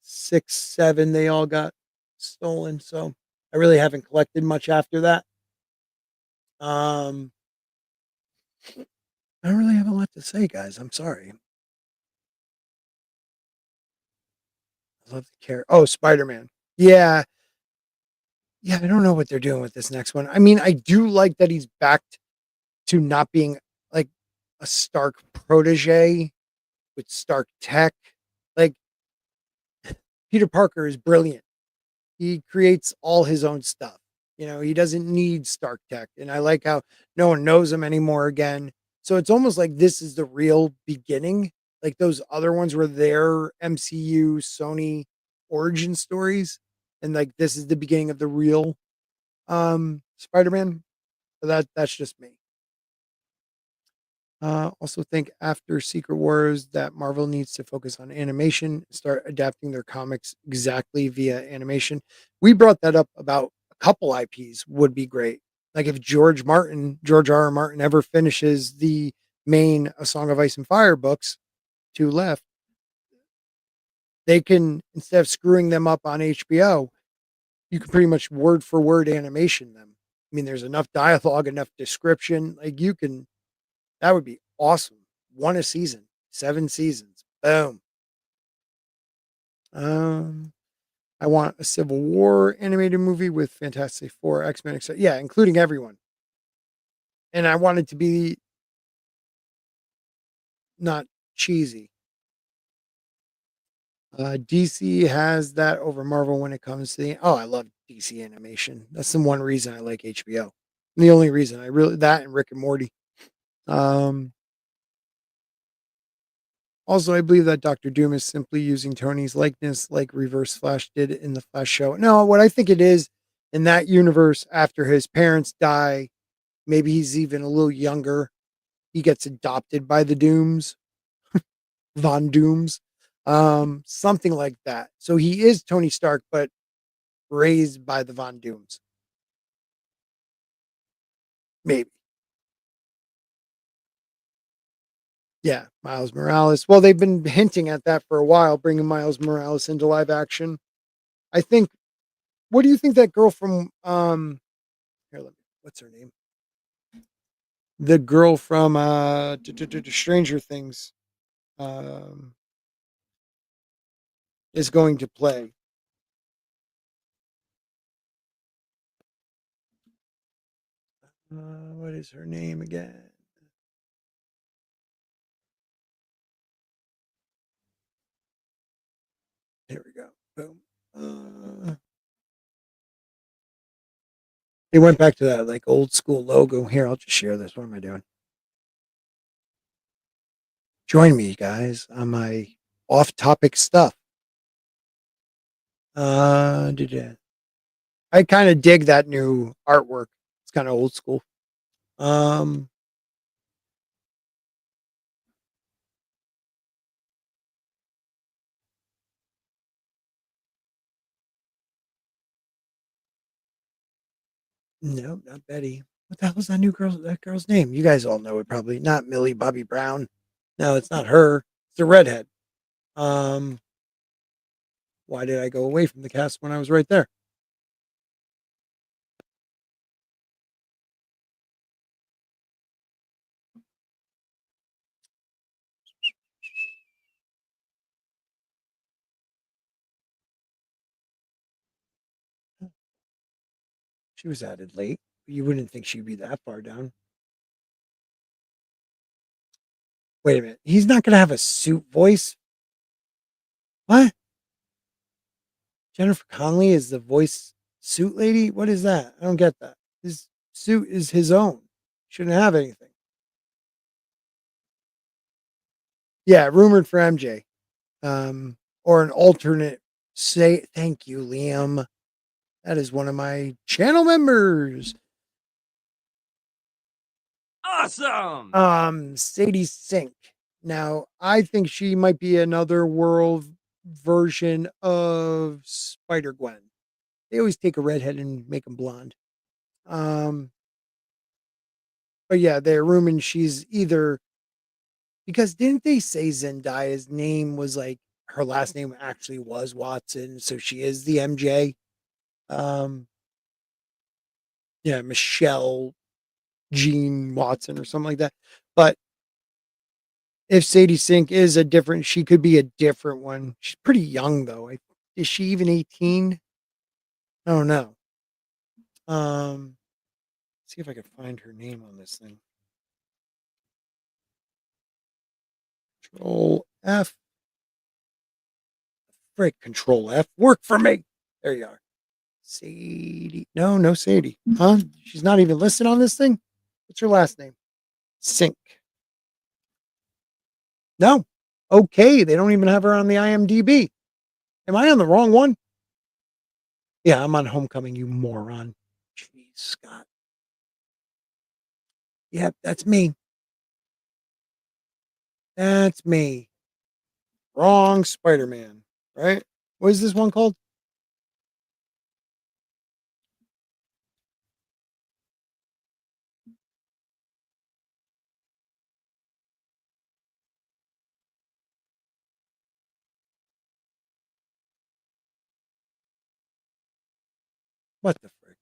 6, 7, they all got stolen. So I really haven't collected much after that. Um, I don't really have a lot to say, guys. I'm sorry. I love the character. Oh, Spider Man. Yeah, yeah. I don't know what they're doing with this next one. I mean, I do like that he's back to not being like a Stark protege with Stark Tech. Like Peter Parker is brilliant. He creates all his own stuff. You know, he doesn't need Stark Tech. And I like how no one knows him anymore again. So it's almost like this is the real beginning. Like those other ones were their MCU Sony origin stories. And like this is the beginning of the real Spider-Man. That's just me. Also think after Secret Wars that Marvel needs to focus on animation, start adapting their comics exactly via animation. We brought that up about a couple IPs would be great. Like if George R. R. Martin ever finishes the main A Song of Ice and Fire books, two left, they can, instead of screwing them up on HBO, you can pretty much word for word animation them. I mean, there's enough dialogue, enough description. Like you can, that would be awesome. One a season, 7 seasons. Boom. Um, I want a Civil War animated movie with Fantastic Four, X-Men, etc. Yeah, including everyone. And I want it to be not cheesy. DC has that over Marvel when it comes to the. Oh, I love DC animation. That's the one reason I like HBO. The only reason I really that and Rick and Morty. Um, Also, I believe that Doctor Doom is simply using Tony's likeness like Reverse Flash did in the Flash show. No, what I think it is in that universe, after his parents die, maybe he's even a little younger. He gets adopted by the Dooms, Von Dooms, something like that. So he is Tony Stark, but raised by the Von Dooms. Maybe. Yeah, Miles Morales. Well, they've been hinting at that for a while, bringing Miles Morales into live action. I think. What do you think that girl from here, what's her name? The girl from Stranger Things um, is going to play. What is her name again? Here we go. Boom. They went back to that like old school logo. Here, I'll just share this. What am I doing? Join me, guys, on my off-topic stuff. Did you? I kind of dig that new artwork. It's kind of old school. Um, no, not Betty. What the hell is that girl's name? You guys all know it probably. Not Millie Bobby Brown. No, it's not her. It's the redhead. Um, why did I go away from the cast when I was right there? She was added late. You wouldn't think she'd be that far down. Wait a minute. He's not going to have a suit voice. What? Jennifer Connelly is the voice suit lady? What is that? I don't get that. His suit is his own. Shouldn't have anything. Yeah, rumored for MJ. Or an alternate. Say thank you, Liam. That is one of my channel members.
Awesome.
Sadie Sink. Now, I think she might be another world version of Spider Gwen. They always take a redhead and make them blonde. Um, But yeah, they're rumoring she's either because didn't they say Zendaya's name was like her last name actually was Watson, so she is the MJ. Um, yeah, Michelle Jean Watson or something like that. But if Sadie Sink is a different, she could be a different one. She's pretty young though. Is she even 18? I don't know. See if I can find her name on this thing. Control F. Frick, Control F. Work for me. There you are. Sadie. No, no Sadie. Huh? She's not even listed on this thing? What's her last name? Sink. No. Okay. They don't even have her on the IMDb. Am I on the wrong one? Yeah, I'm on Homecoming, you moron. Jeez, Scott. Yep, that's me. That's me. Wrong Spider Man. Right? What is this one called? What the frick?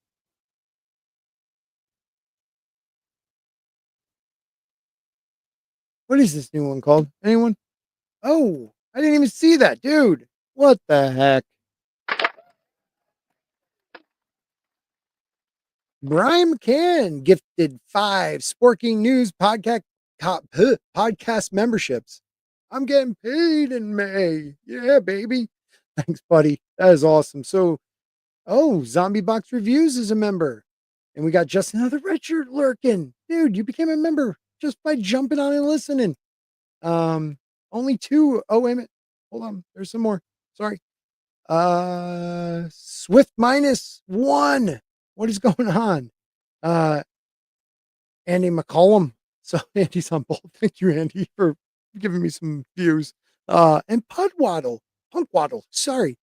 What is this new one called? Anyone? Oh, I didn't even see that, dude. What the heck? Brian McCann gifted 5 Sporking News podcast memberships. I'm getting paid in May. Yeah, baby. Thanks, buddy. That is awesome. So, oh, Zombie Box Reviews is a member. And we got just another Richard lurking. Dude, you became a member just by jumping on and listening. Only 2. Oh, wait a minute. Hold on. There's some more. Sorry. Swift -1. What is going on? Uh, Andy McCollum. So Andy's on both. Thank you, Andy, for giving me some views. And Punkwaddle. Sorry,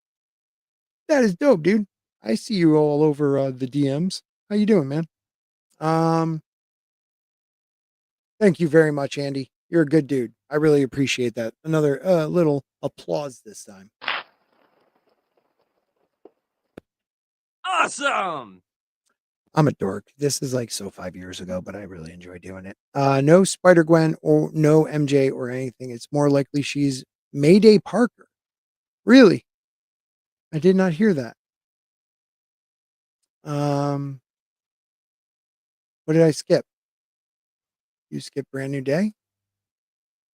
that is dope, dude. I see you all over the DMs. How you doing, man? Um, Thank you very much, Andy. You're a good dude. I really appreciate that. Another little applause this time.
Awesome.
I'm a dork. This is like so 5 years ago, but I really enjoy doing it. No Spider Gwen or no MJ or anything. It's more likely she's Mayday Parker. Really? I did not hear that. Um, what did I skip? You skipped Brand New Day?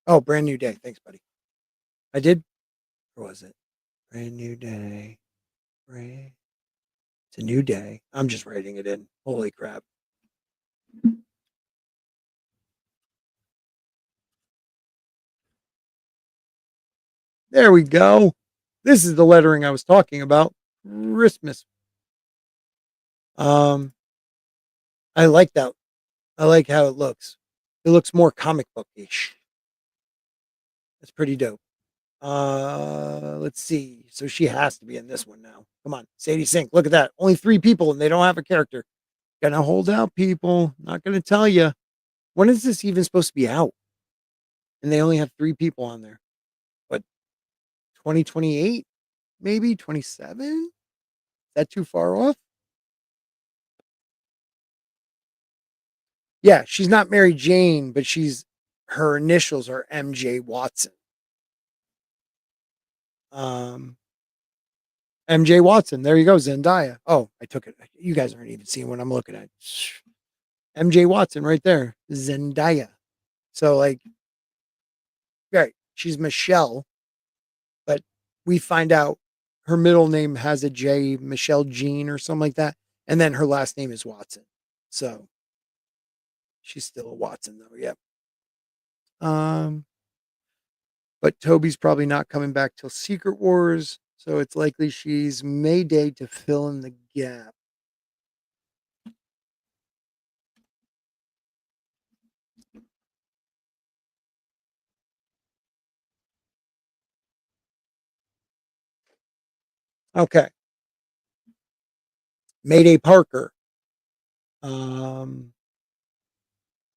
Oh, Brand New Day. Thanks, buddy. I did. Or was it? Brand New Day. Brand. It's a new day. I'm just writing it in. Holy crap. There we go. This is the lettering I was talking about. Christmas. Um, I like that. I like how it looks. It looks more comic bookish. That's pretty dope. Let's see. So she has to be in this one now. Come on, Sadie Sink. Look at that. Only 3 people and they don't have a character. Gonna hold out, people. Not gonna tell you. When is this even supposed to be out? And they only have 3 people on there. What, 2028? Maybe 27? Is that too far off? Yeah, she's not Mary Jane, but her initials are MJ Watson. Um, MJ Watson. There you go, Zendaya. Oh, I took it. You guys aren't even seeing what I'm looking at. MJ Watson right there. Zendaya. So like, right, she's Michelle, but we find out her middle name has a J, Michelle Jean or something like that, and then her last name is Watson. So she's still a Watson though. Yep. Um, but Toby's probably not coming back till Secret Wars, so it's likely she's Mayday to fill in the gap. Okay. Mayday Parker. Um,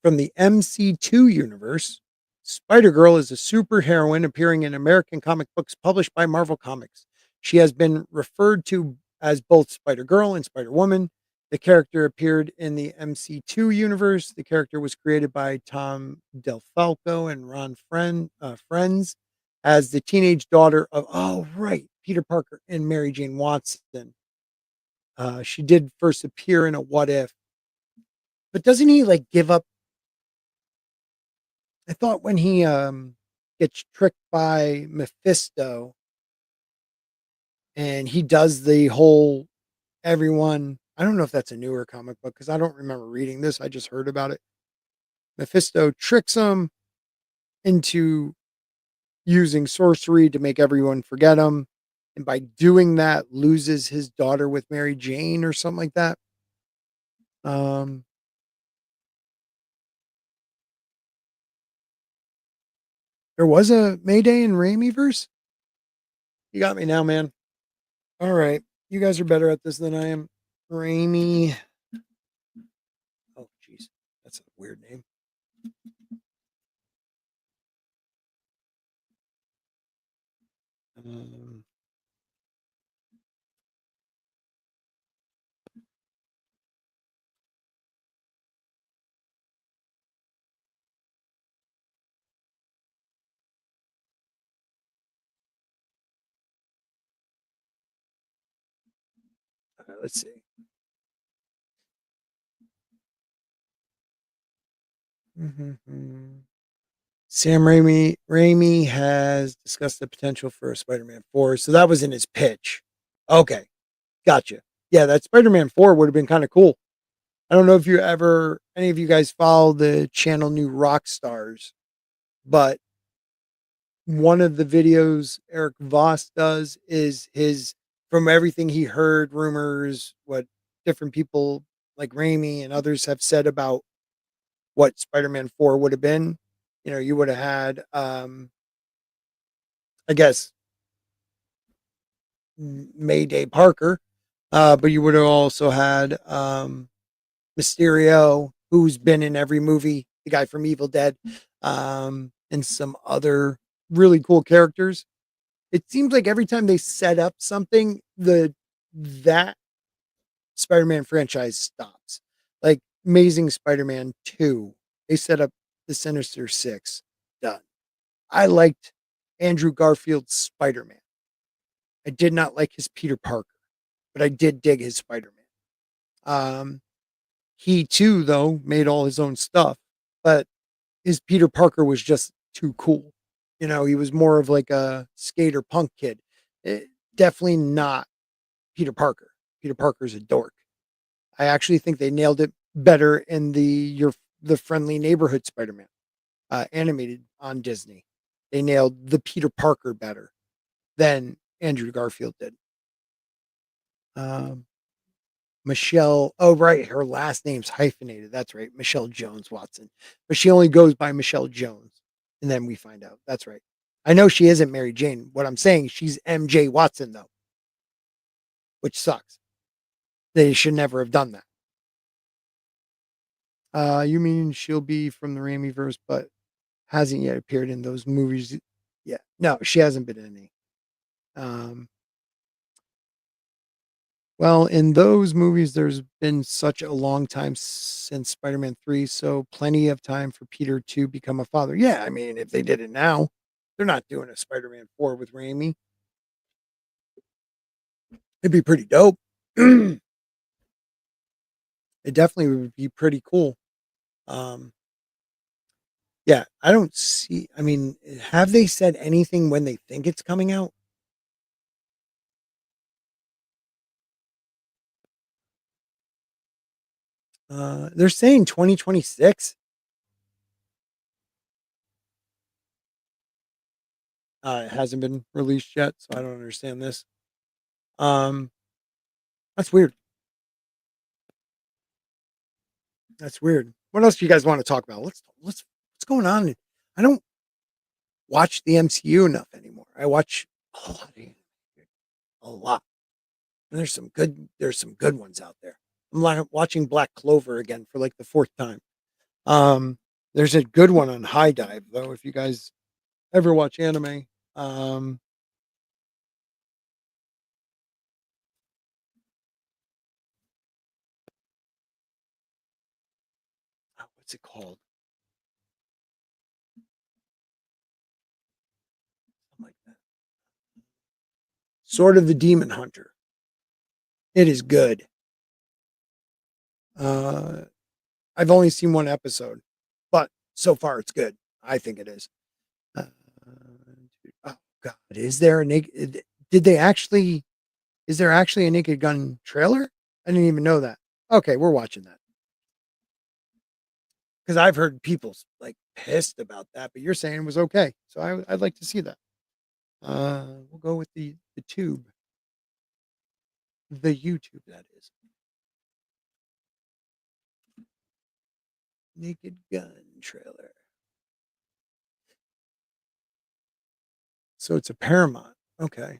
From the MC2 universe, Spider-Girl is a superheroine appearing in American comic books published by Marvel Comics. She has been referred to as both Spider-Girl and Spider-Woman. The character appeared in the MC2 universe. The character was created by Tom DelFalco and Ron Friends as the teenage daughter of, oh, right, Peter Parker and Mary Jane Watson. She did first appear in a What If, but doesn't he like give up? I thought when he gets tricked by Mephisto and he does the whole everyone. I don't know if that's a newer comic book because I don't remember reading this. I just heard about it. Mephisto tricks him into using sorcery to make everyone forget him. And by doing that, loses his daughter with Mary Jane or something like that. Um, there was a Mayday and Raimi verse. You got me now, man. All right. You guys are better at this than I am. Raimi. Oh, jeez. That's a weird name. Um, let's see. Sam Raimi has discussed the potential for a Spider-Man 4. So that was in his pitch. Okay. Gotcha. Yeah, that Spider-Man 4 would have been kind of cool. I don't know if any of you guys follow the channel New Rock Stars, but one of the videos Eric Voss does is from everything he heard, rumors, what different people like Raimi and others have said about what Spider-Man 4 would have been. You would have had, I guess, Mayday Parker, but you would have also had Mysterio, who's been in every movie, the guy from Evil Dead, and some other really cool characters. It seems like every time they set up something, that Spider-Man franchise stops. Like Amazing Spider-Man 2, they set up the Sinister Six. Done. I liked Andrew Garfield's Spider-Man. I did not like his Peter Parker, but I did dig his Spider-Man. He too, though, made all his own stuff, but his Peter Parker was just too cool. He was more of like a skater punk kid. Definitely not Peter Parker. Peter Parker's a dork. I actually think they nailed it better in the Friendly Neighborhood Spider-Man animated on Disney. They nailed the Peter Parker better than Andrew Garfield did. Um, Michelle, oh right, her last name's hyphenated. That's right, Michelle Jones Watson, but she only goes by Michelle Jones, and then we find out. That's right. I know she isn't Mary Jane. What I'm saying, she's MJ Watson though, which sucks. They should never have done that. You mean she'll be from the Raimi verse, but hasn't yet appeared in those movies? Yeah, no, she hasn't been in any. Um, well, in those movies, there's been such a long time since Spider-Man 3, so plenty of time for Peter to become a father. Yeah, I mean, if they did it now, they're not doing a Spider-Man 4 with Raimi. It'd be pretty dope. It definitely would be pretty cool. Um, yeah, I don't see. I mean, have they said anything when they think it's coming out? They're saying 2026. It hasn't been released yet, so I don't understand this. Um, that's weird. That's weird. What else do you guys want to talk about? What's going on? I don't watch the MCU enough anymore. I watch a lot, a lot. And there's some good ones out there. I'm like watching Black Clover again for like the fourth time. Um, there's a good one on High Dive though, if you guys ever watch anime. Um, what's it called? Something like that. Sword of the Demon Hunter. It is good. Uh, I've only seen one episode, but so far it's good. I think it is. Uh, oh God, is there a naked? Did they actually? Is there actually a Naked Gun trailer? I didn't even know that. Okay, we're watching that because I've heard people like pissed about that, but you're saying it was okay, so I'd like to see that. We'll go with the tube, the YouTube that is. Naked Gun trailer. So it's a Paramount. Okay.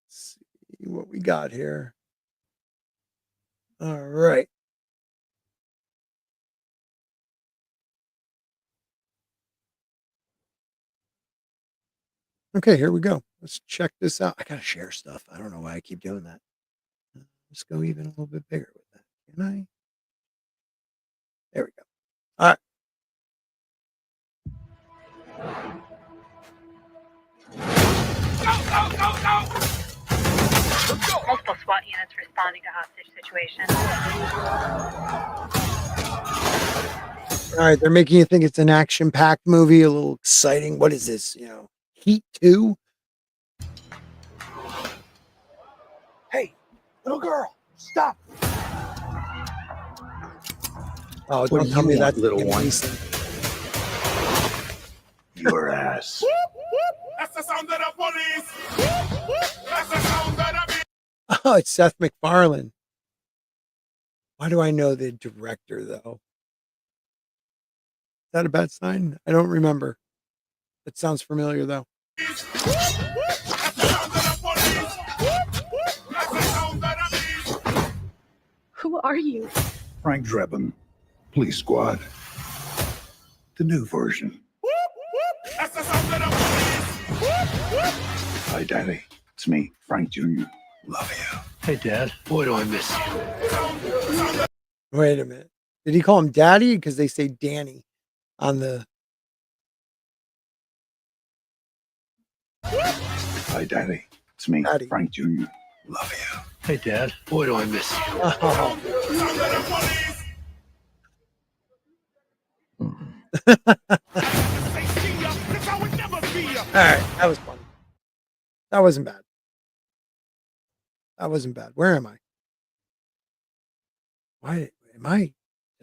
Let's see what we got here. All right. Okay, here we go. Let's check this out. I gotta share stuff. I don't know why I keep doing that. Let's go even a little bit bigger with that. Can I? There we go. All right.
Multiple SWAT units responding to hostage situation.
All right, they're making you think it's an action-packed movie, a little exciting. What is this? Heat 2? Hey, little girl, stop. Oh,
What
don't
do
tell
you
me
want,
that's
little
Liam
one?
Neeson.
Your ass.
That's the sound of the police. That's the sound of the
Oh, it's Seth MacFarlane. Why do I know the director, though? Is that a bad sign? I don't remember. It sounds familiar, though.
police. That's the sound of the police. That's the sound of the beast.
Who are you?
Frank Drebin, Police Squad. The new version.
That's the sound of the police.
Hi, Daddy. It's me, Frank Jr. Love you.
Hey, Dad. Boy, do I miss you.
Wait a minute. Did he call him Daddy? Because they say Danny on the.
Hi, Daddy. It's me,
Daddy.
Frank Jr. Love you.
Hey, Dad. Boy, do I miss you.
Oh.
Sound of the police. They see ya. That's how it never be ya.
All right, that was fun. That wasn't bad. That wasn't bad. Where am I? Why am I?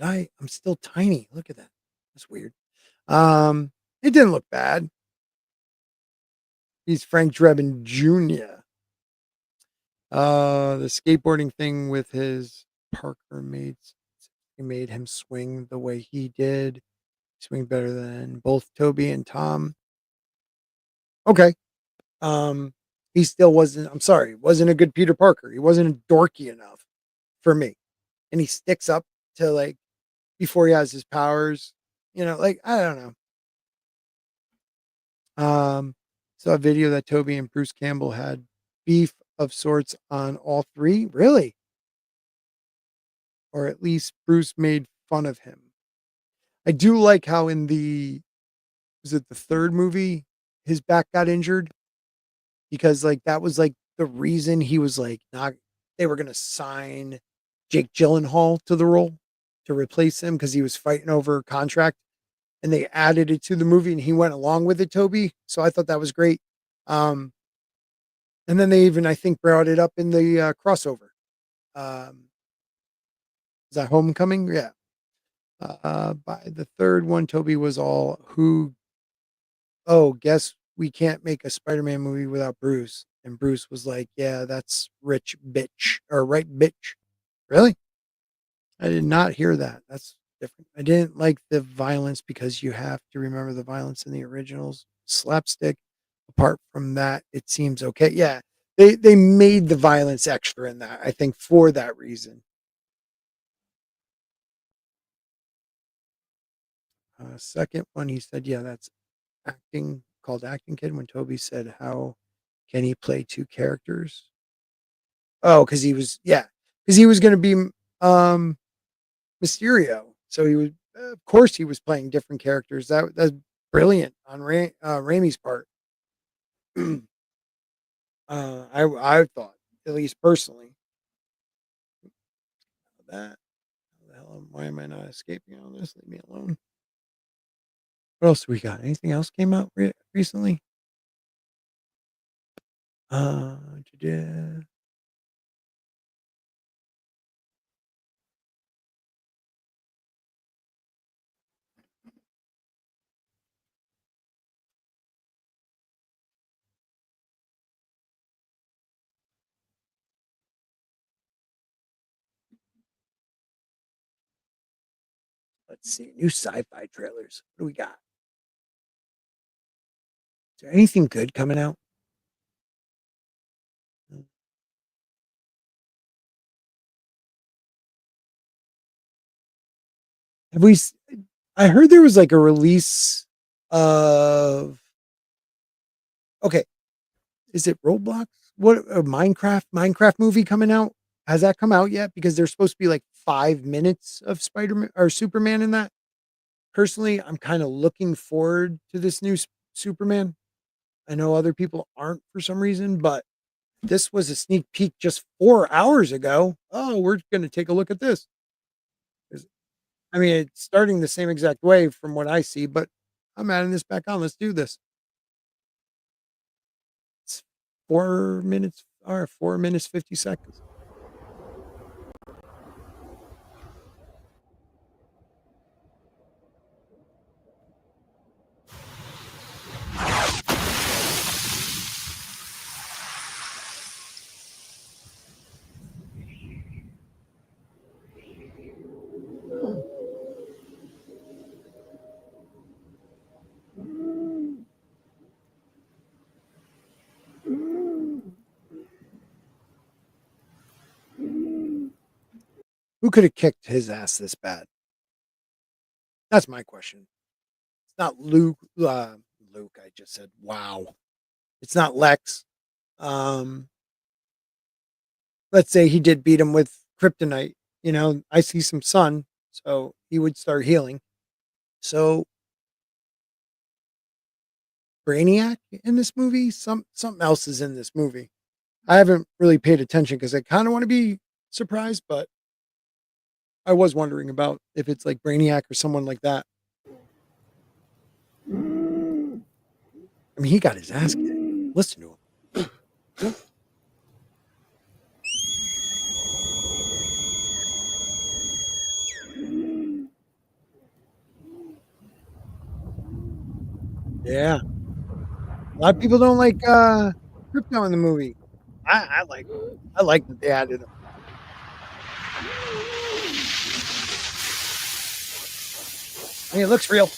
I'm still tiny. Look at that. That's weird. It didn't look bad. He's Frank Drebin Jr. The skateboarding thing with his Parker mates, he made him swing the way he did. Swing better than both Toby and Tom. Okay. He still wasn't, I'm sorry, wasn't a good Peter Parker. He wasn't dorky enough for me. And he sticks up to like before he has his powers, like I don't know. Saw a video that Toby and Bruce Campbell had beef of sorts on all three. Really? Or at least Bruce made fun of him. I do like how was it the third movie, his back got injured? Because like that was like the reason he was like not they were gonna sign Jake Gyllenhaal to the role to replace him because he was fighting over a contract, and they added it to the movie and he went along with it, Toby. So I thought that was great. And then they even I think brought it up in the crossover. Is that Homecoming? Yeah. By the third one, Toby was all oh, guess we can't make a Spider-Man movie without Bruce. And Bruce was like, yeah, that's rich bitch or right bitch. Really? I did not hear that. That's different. I didn't like the violence because you have to remember the violence in the originals. Slapstick. Apart from that, it seems okay. Yeah. They made the violence extra in that, I think, for that reason. Second one, he said, yeah, that's acting, called Acting Kid, when Toby said, how can he play two characters? Oh, because he was going to be um, Mysterio. So he was, of course, he was playing different characters. That's brilliant on Raimi's part. I thought, at least personally, that. How the hell, why am I not escaping on this? Leave me alone. What else do we got? Anything else came out recently? Uh, da-da. Let's see. New sci-fi trailers. What do we got? Is there anything good coming out? Have we? I heard there was like a release of. Okay, is it Roblox? What a Minecraft movie coming out? Has that come out yet? Because there's supposed to be like 5 minutes of Spider-Man or Superman in that. Personally, I'm kind of looking forward to this new Superman. I know other people aren't for some reason, but this was a sneak peek just 4 hours ago. Oh, we're going to take a look at this. I mean, it's starting the same exact way from what I see, but I'm adding this back on. Let's do this. It's 4 minutes or 4 minutes, 50 seconds. Who could have kicked his ass this bad? That's my question. It's not Luke. Luke, I just said, wow. It's not Lex. Um, let's say he did beat him with kryptonite. You know, I see some sun, so he would start healing. So Brainiac in this movie, something else is in this movie. I haven't really paid attention because I kind of want to be surprised, but I was wondering about if it's like Brainiac or someone like that. I mean, he got his ass kicked. Listen to him. Yeah. A lot of people don't like crypto in the movie. I like I like that they added him. I mean, it looks real.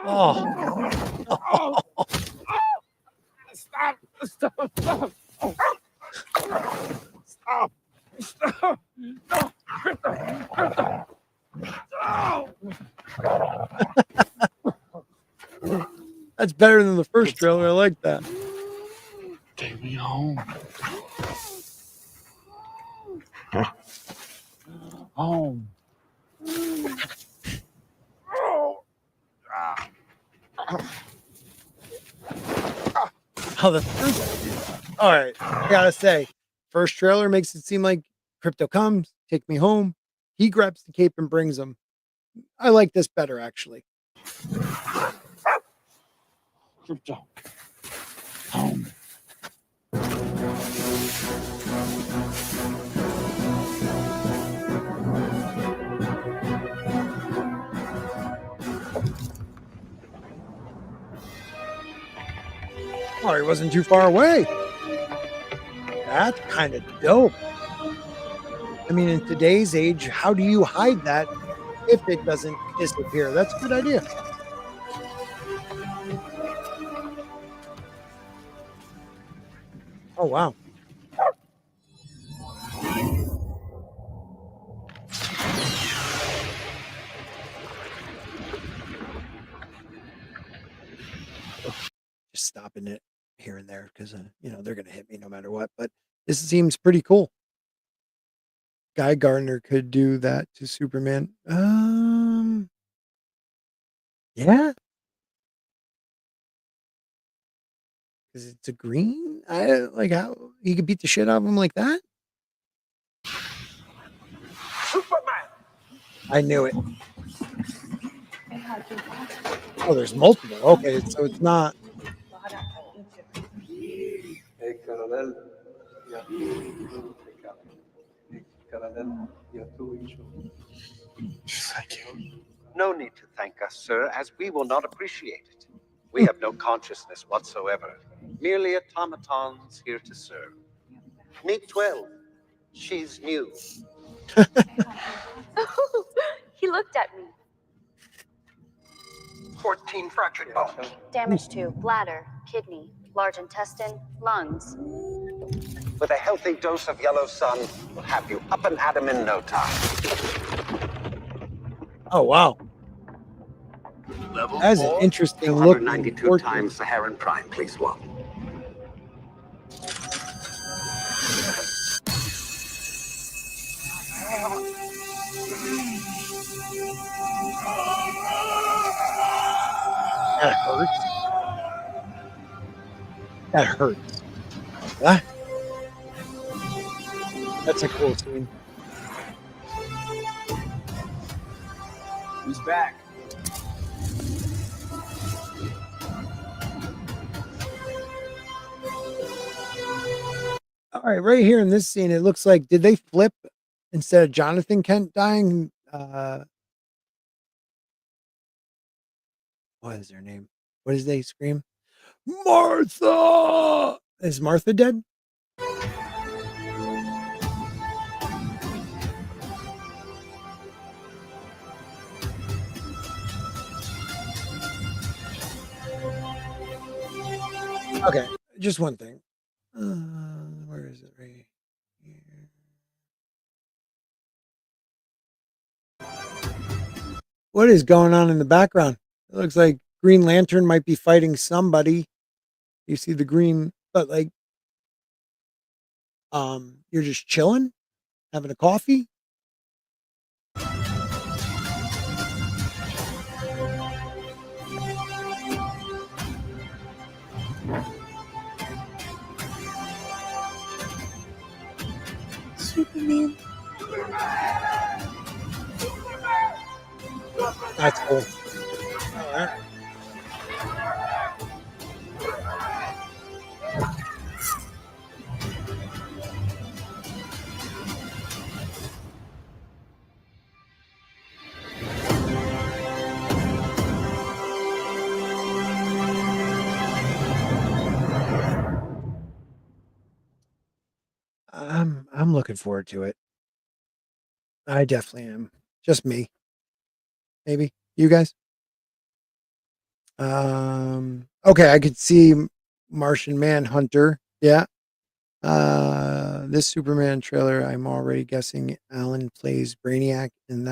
Oh.
Stop! Stop! Stop! Stop! Stop! No!
That's better than the first trailer. I like that.
Take me home. Home.
Oh, the first. All right, I gotta say, first trailer makes it seem like crypto comes, take me home. He grabs the cape and brings him. I like this better, actually.
Crypto. Home.
Oh, he wasn't too far away. That's kind of dope. I mean, in today's age, how do you hide that if it doesn't disappear? That's a good idea. Oh, wow. Just stopping it here and there because, they're going to hit me no matter what. But this seems pretty cool. Guy Gardner could do that to Superman. Yeah, because it's a green. I like how he could beat the shit out of him like that. I knew it. Oh, there's multiple. Okay, so it's not.
Thank you. No need to thank us, sir, as we will not appreciate it. We have no consciousness whatsoever, merely automatons here to serve. Meet 12. She's new.
He looked at me.
14 fractured bones.
Damage to bladder, kidney, large intestine, lungs.
With a healthy dose of yellow sun, we'll have you up and at 'em in no time.
Oh, wow.
Level
That's an
4.
interesting look.
292 times Saharan Prime, please swap.
That hurts. That hurts. What? That's a cool scene.
He's back.
All right, right here in this scene, it looks like did they flip instead of Jonathan Kent dying? What is their name? What does they scream? Martha! Is Martha dead? Okay, just one thing. Where is it? Right here. What is going on in the background? It looks like Green Lantern might be fighting somebody. You see the green, but like, you're just chilling, having a coffee. Superman. That's cool. All right. I'm looking forward to it. I definitely am. Just me. Maybe you guys. Okay, I could see Martian Manhunter. Yeah. This Superman trailer, I'm already guessing Alan plays Brainiac, and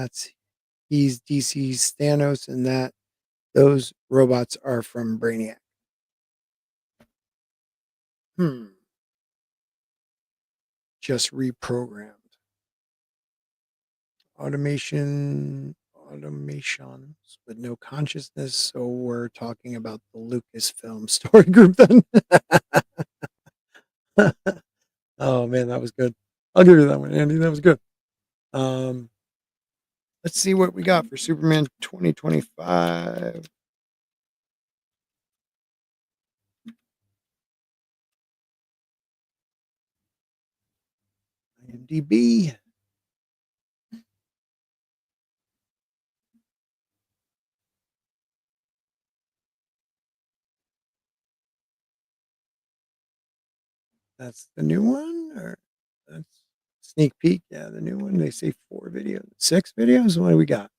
he's DC's Thanos, and that those robots are from Brainiac. Just reprogrammed. Automations with no consciousness. So we're talking about the Lucasfilm story group then. Oh man, that was good. I'll give you that one, Andy. That was good. Let's see what we got for Superman 2025. IMDb. That's the new one, or that's sneak peek. Yeah, the new one. They say 4 videos, 6 videos. What do we got?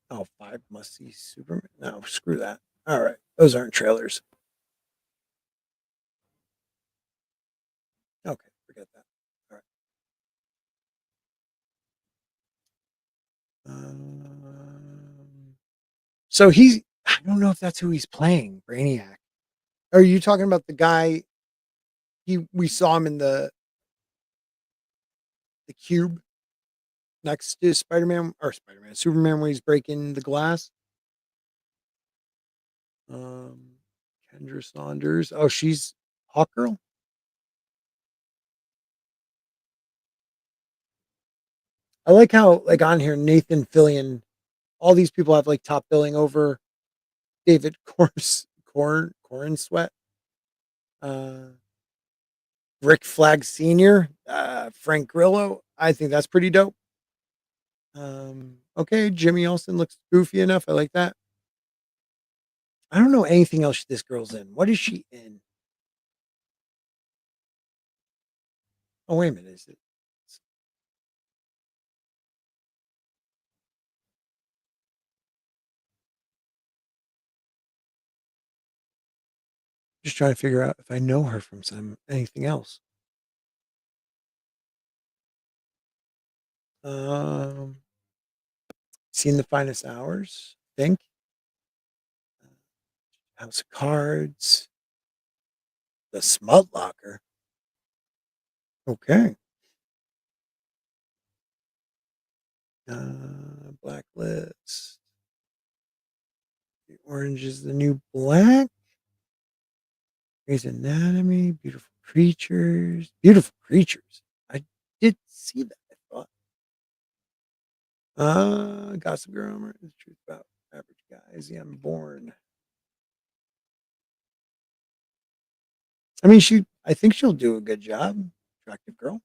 Oh, 5 must see Superman. No, screw that. All right, those aren't trailers. forget that. All right. So I don't know if that's who he's playing, Brainiac. Are you talking about the guy? We saw him in the cube next to Superman when he's breaking the glass. Kendra Saunders. Oh, she's Hawkgirl. I like how like on here Nathan Fillion, all these people have like top billing over David Corn Sweat, uh, Rick Flag Sr., Frank Grillo. I think that's pretty dope. Okay, Jimmy Olsen looks goofy enough. I like that. I don't know anything else this girl's in. What is she in? Oh, wait a minute. Is it? Just trying to figure out if I know her from anything else. Seen the Finest Hours, I think. House of Cards. The Smut Locker. Okay. Blacklist. The Orange is the New Black. Grey's Anatomy. Beautiful Creatures. Beautiful Creatures. I did see that, I thought. Gossip Girl. The Truth About Average Guys. The Unborn. I mean, I think she'll do a good job. Attractive girl.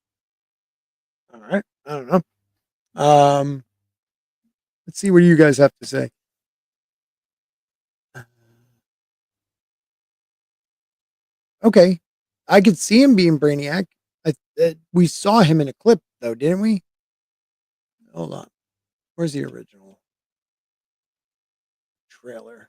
All right. I don't know. Let's see what you guys have to say. Okay. I could see him being Brainiac. We saw him in a clip, though, didn't we? Hold on. Where's the original trailer?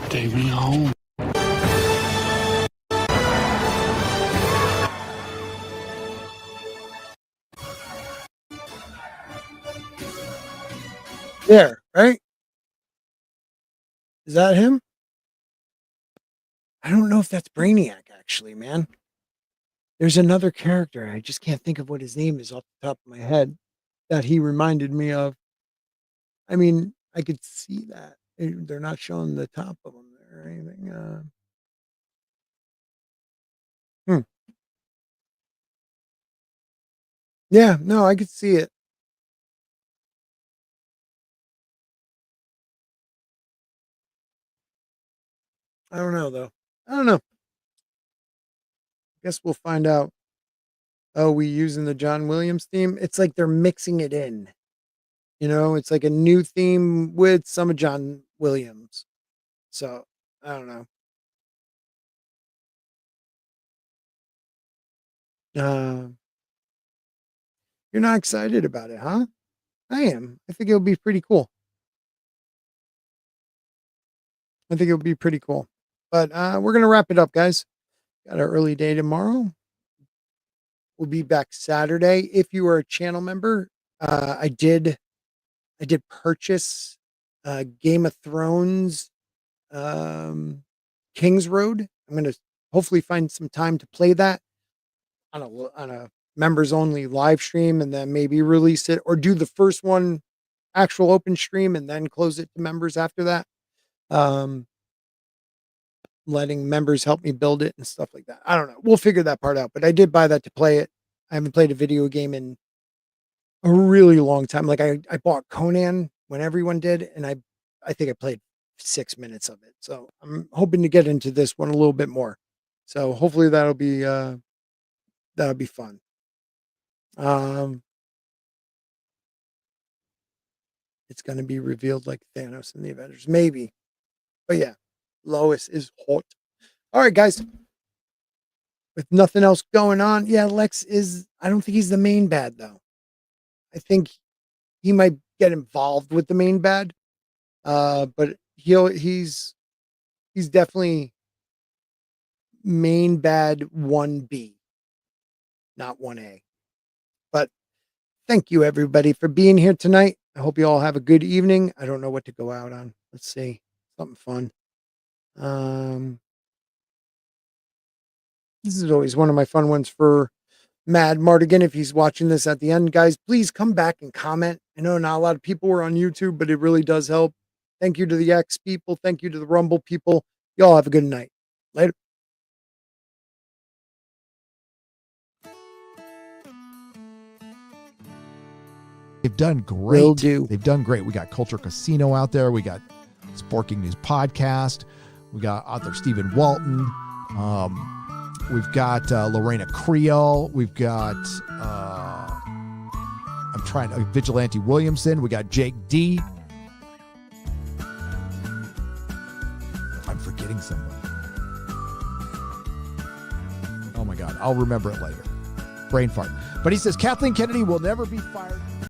Take me home.
There, right? Is that him? I don't know if that's Brainiac, actually, man. There's another character. I just can't think of what his name is off the top of my head that he reminded me of. I mean, I could see that. They're not showing the top of them there or anything. Yeah, no, I could see it. I don't know, though. I don't know. Guess we'll find out. Oh, we using the John Williams theme? It's like they're mixing it in. It's like a new theme with some of John Williams. So I don't know. Uh, you're not excited about it, huh? I am. I think it'll be pretty cool. I think it'll be pretty cool. But we're gonna wrap it up, guys. Got an early day tomorrow. We'll be back Saturday. If you are a channel member, I did purchase Game of Thrones King's Road. I'm gonna hopefully find some time to play that on a members only live stream, and then maybe release it or do the first one actual open stream and then close it to members after that. Letting members help me build it and stuff like that. I don't know. We'll figure that part out. But I did buy that to play it. I haven't played a video game in a really long time. Like I bought Conan when everyone did, and I think I played 6 minutes of it. So I'm hoping to get into this one a little bit more. So hopefully that'll be fun. It's gonna be revealed like Thanos in the Avengers. Maybe. But yeah, Lois is hot. All right, guys. With nothing else going on, yeah, Lex is. I don't think he's the main bad though. I think he might get involved with the main bad. But he's definitely main bad 1B, not 1A. But thank you everybody for being here tonight. I hope you all have a good evening. I don't know what to go out on. Let's see. Something fun. This is always one of my fun ones for Mad Mardigan. If he's watching this at the end, guys, please come back and comment. I know not a lot of people were on YouTube, but it really does help. Thank you to the X people. Thank you to the Rumble people. Y'all have a good night. Later.
They've done great.
Will do.
They've done great. We got Culture Casino out there. We got Sporking News Podcast. We got author Stephen Walton. We've got Lorena Creole. We've got Vigilante Williamson. We got Jake D. I'm forgetting someone. Oh my God. I'll remember it later. Brain fart. But he says Kathleen Kennedy will never be fired.